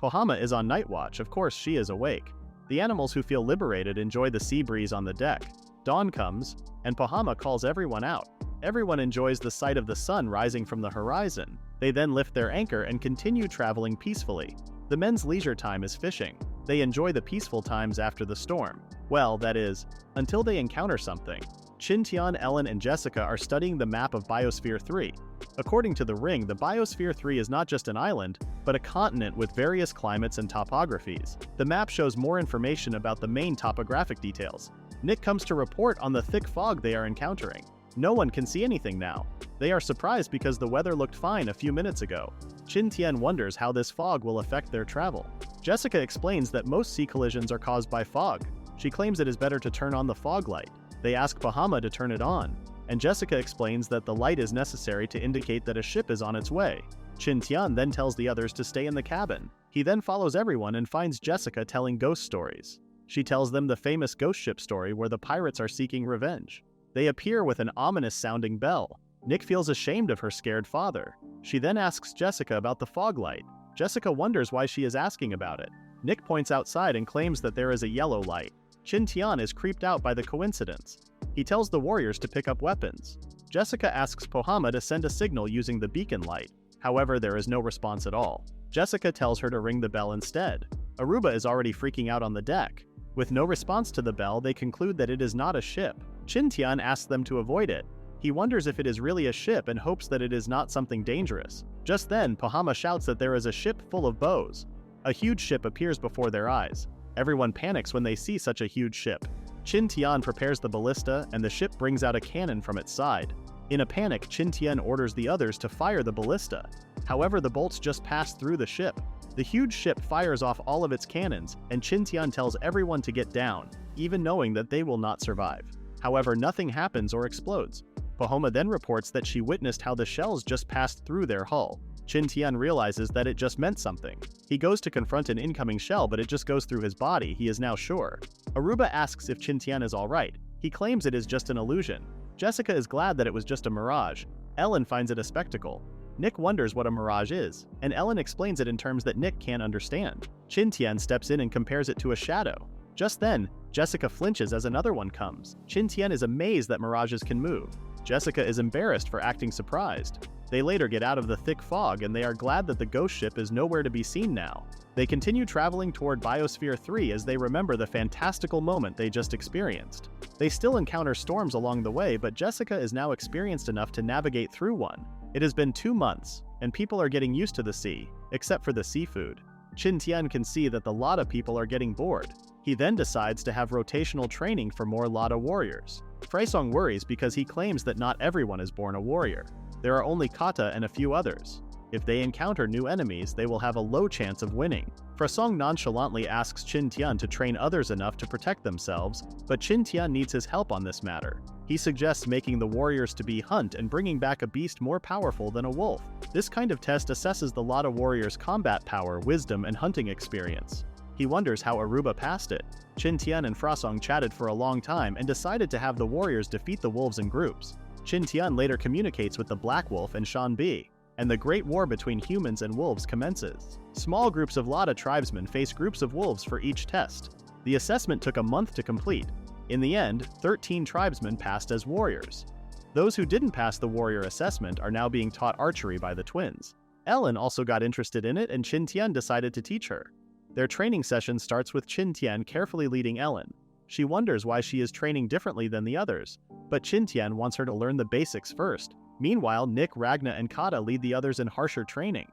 Pohama is on night watch, of course she is awake. The animals who feel liberated enjoy the sea breeze on the deck. Dawn comes, and Pohama calls everyone out. Everyone enjoys the sight of the sun rising from the horizon. They then lift their anchor and continue traveling peacefully. The men's leisure time is fishing. They enjoy the peaceful times after the storm. Well, that is, until they encounter something. Qin Tian, Ellen, and Jessica are studying the map of Biosphere 3. According to the ring, the Biosphere 3 is not just an island, but a continent with various climates and topographies. The map shows more information about the main topographic details. Nick comes to report on the thick fog they are encountering. No one can see anything now. They are surprised because the weather looked fine a few minutes ago. Qin Tian wonders how this fog will affect their travel. Jessica explains that most sea collisions are caused by fog. She claims it is better to turn on the fog light. They ask Bahama to turn it on, and Jessica explains that the light is necessary to indicate that a ship is on its way. Qin Tian then tells the others to stay in the cabin. He then follows everyone and finds Jessica telling ghost stories. She tells them the famous ghost ship story where the pirates are seeking revenge. They appear with an ominous-sounding bell. Nick feels ashamed of her scared father. She then asks Jessica about the fog light. Jessica wonders why she is asking about it. Nick points outside and claims that there is a yellow light. Qin Tian is creeped out by the coincidence. He tells the warriors to pick up weapons. Jessica asks Pohama to send a signal using the beacon light. However, there is no response at all. Jessica tells her to ring the bell instead. Aruba is already freaking out on the deck. With no response to the bell, they conclude that it is not a ship. Qin Tian asks them to avoid it. He wonders if it is really a ship and hopes that it is not something dangerous. Just then, Pohama shouts that there is a ship full of bows. A huge ship appears before their eyes. Everyone panics when they see such a huge ship. Qin Tian prepares the ballista and the ship brings out a cannon from its side. In a panic, Qin Tian orders the others to fire the ballista. However, the bolts just pass through the ship. The huge ship fires off all of its cannons, and Qin Tian tells everyone to get down, even knowing that they will not survive. However, nothing happens or explodes. Pohama then reports that she witnessed how the shells just passed through their hull. Qin Tian realizes that it just meant something. He goes to confront an incoming shell, but it just goes through his body, he is now sure. Aruba asks if Qin Tian is alright. He claims it is just an illusion. Jessica is glad that it was just a mirage. Ellen finds it a spectacle. Nick wonders what a mirage is, and Ellen explains it in terms that Nick can't understand. Qin Tian steps in and compares it to a shadow. Just then, Jessica flinches as another one comes. Qin Tian is amazed that mirages can move. Jessica is embarrassed for acting surprised. They later get out of the thick fog and they are glad that the ghost ship is nowhere to be seen now. They continue traveling toward Biosphere 3 as they remember the fantastical moment they just experienced. They still encounter storms along the way, but Jessica is now experienced enough to navigate through one. It has been 2 months, and people are getting used to the sea, except for the seafood. Qin Tian can see that the Lada people are getting bored. He then decides to have rotational training for more Lada warriors. Freisong worries because he claims that not everyone is born a warrior. There are only Kata and a few others. If they encounter new enemies, they will have a low chance of winning. Freisong nonchalantly asks Qin Tian to train others enough to protect themselves, but Qin Tian needs his help on this matter. He suggests making the warriors to be hunt and bringing back a beast more powerful than a wolf. This kind of test assesses the Lada warriors' combat power, wisdom, and hunting experience. He wonders how Aruba passed it. Qin Tian and Frosong chatted for a long time and decided to have the warriors defeat the wolves in groups. Qin Tian later communicates with the Black Wolf and Shan Bi, and the great war between humans and wolves commences. Small groups of Lada tribesmen face groups of wolves for each test. The assessment took a month to complete. In the end, 13 tribesmen passed as warriors. Those who didn't pass the warrior assessment are now being taught archery by the twins. Ellen also got interested in it and Qin Tian decided to teach her. Their training session starts with Qin Tian carefully leading Ellen. She wonders why she is training differently than the others, but Qin Tian wants her to learn the basics first. Meanwhile, Nick, Ragna, and Kata lead the others in harsher training.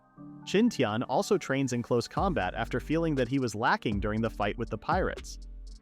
Qin Tian also trains in close combat after feeling that he was lacking during the fight with the pirates.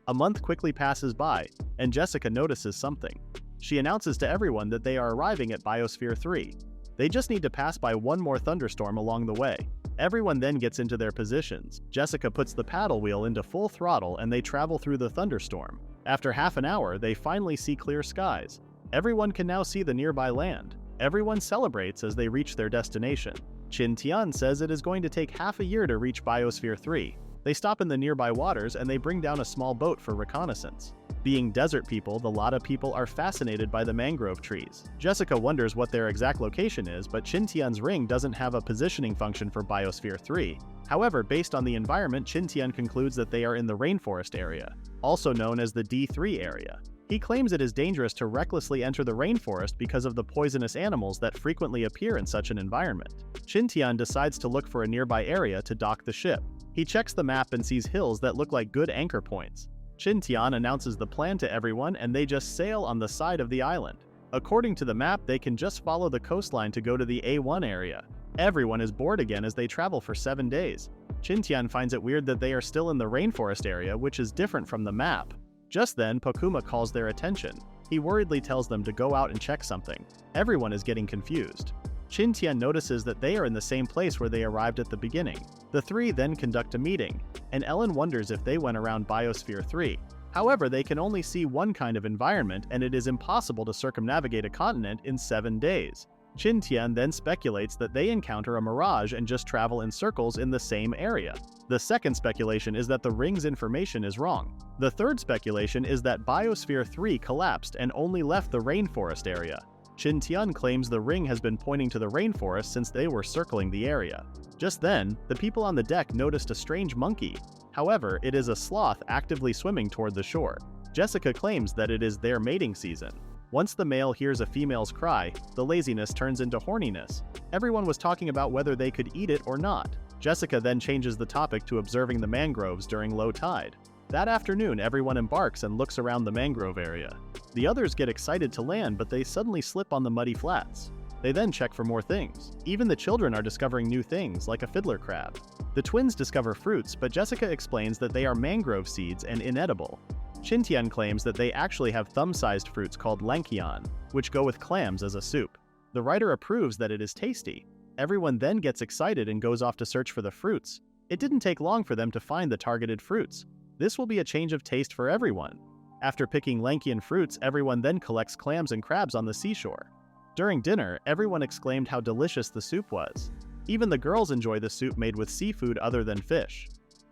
A month quickly passes by, and Jessica notices something. She announces to everyone that they are arriving at Biosphere 3. They just need to pass by one more thunderstorm along the way. Everyone then gets into their positions. Jessica puts the paddle wheel into full throttle and they travel through the thunderstorm. After half an hour, they finally see clear skies. Everyone can now see the nearby land. Everyone celebrates as they reach their destination. Qin Tian says it is going to take half a year to reach Biosphere 3. They stop in the nearby waters and they bring down a small boat for reconnaissance. Being desert people, the Lada people are fascinated by the mangrove trees. Jessica wonders what their exact location is, but Qin Tian's ring doesn't have a positioning function for Biosphere 3. However, based on the environment, Qin Tian concludes that they are in the Rainforest area, also known as the D3 area. He claims it is dangerous to recklessly enter the rainforest because of the poisonous animals that frequently appear in such an environment. Qin Tian decides to look for a nearby area to dock the ship. He checks the map and sees hills that look like good anchor points. Qin Tian announces the plan to everyone and they just sail on the side of the island. According to the map, they can just follow the coastline to go to the A1 area. Everyone is bored again as they travel for 7 days. Qin Tian finds it weird that they are still in the rainforest area, which is different from the map. Just then, Pokuma calls their attention. He worriedly tells them to go out and check something. Everyone is getting confused. Qin Tian notices that they are in the same place where they arrived at the beginning. The three then conduct a meeting, and Ellen wonders if they went around Biosphere 3. However, they can only see one kind of environment and it is impossible to circumnavigate a continent in 7 days. Qin Tian then speculates that they encounter a mirage and just travel in circles in the same area. The second speculation is that the ring's information is wrong. The third speculation is that Biosphere 3 collapsed and only left the rainforest area. Qin Tian claims the ring has been pointing to the rainforest since they were circling the area. Just then, the people on the deck noticed a strange monkey. However, it is a sloth actively swimming toward the shore. Jessica claims that it is their mating season. Once the male hears a female's cry, the laziness turns into horniness. Everyone was talking about whether they could eat it or not. Jessica then changes the topic to observing the mangroves during low tide. That afternoon, everyone embarks and looks around the mangrove area. The others get excited to land, but they suddenly slip on the muddy flats. They then check for more things. Even the children are discovering new things, like a fiddler crab. The twins discover fruits, but Jessica explains that they are mangrove seeds and inedible. Qin Tian claims that they actually have thumb-sized fruits called lankion, which go with clams as a soup. The writer approves that it is tasty. Everyone then gets excited and goes off to search for the fruits. It didn't take long for them to find the targeted fruits. This will be a change of taste for everyone. After picking lankion fruits, everyone then collects clams and crabs on the seashore. During dinner, everyone exclaimed how delicious the soup was. Even the girls enjoy the soup made with seafood other than fish.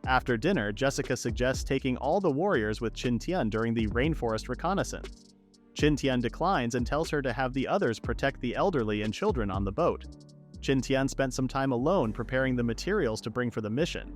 After dinner, Jessica suggests taking all the warriors with Qin Tian during the rainforest reconnaissance. Qin Tian declines and tells her to have the others protect the elderly and children on the boat. Qin Tian spent some time alone preparing the materials to bring for the mission.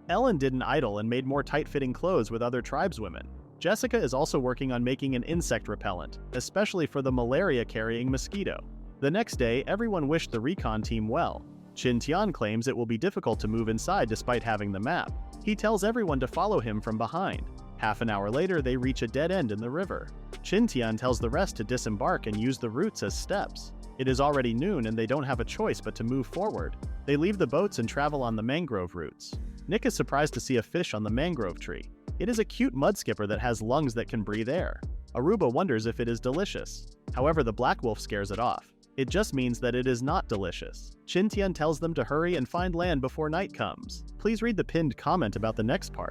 Ellen didn't idle and made more tight-fitting clothes with other tribeswomen. Jessica is also working on making an insect repellent, especially for the malaria-carrying mosquito. The next day, everyone wished the recon team well. Qin Tian claims it will be difficult to move inside despite having the map. He tells everyone to follow him from behind. Half an hour later, they reach a dead end in the river. Qin Tian tells the rest to disembark and use the roots as steps. It is already noon and they don't have a choice but to move forward. They leave the boats and travel on the mangrove roots. Nick is surprised to see a fish on the mangrove tree. It is a cute mudskipper that has lungs that can breathe air. Aruba wonders if it is delicious. However, the black wolf scares it off. It just means that it is not delicious. Qin Tian tells them to hurry and find land before night comes. Please read the pinned comment about the next part.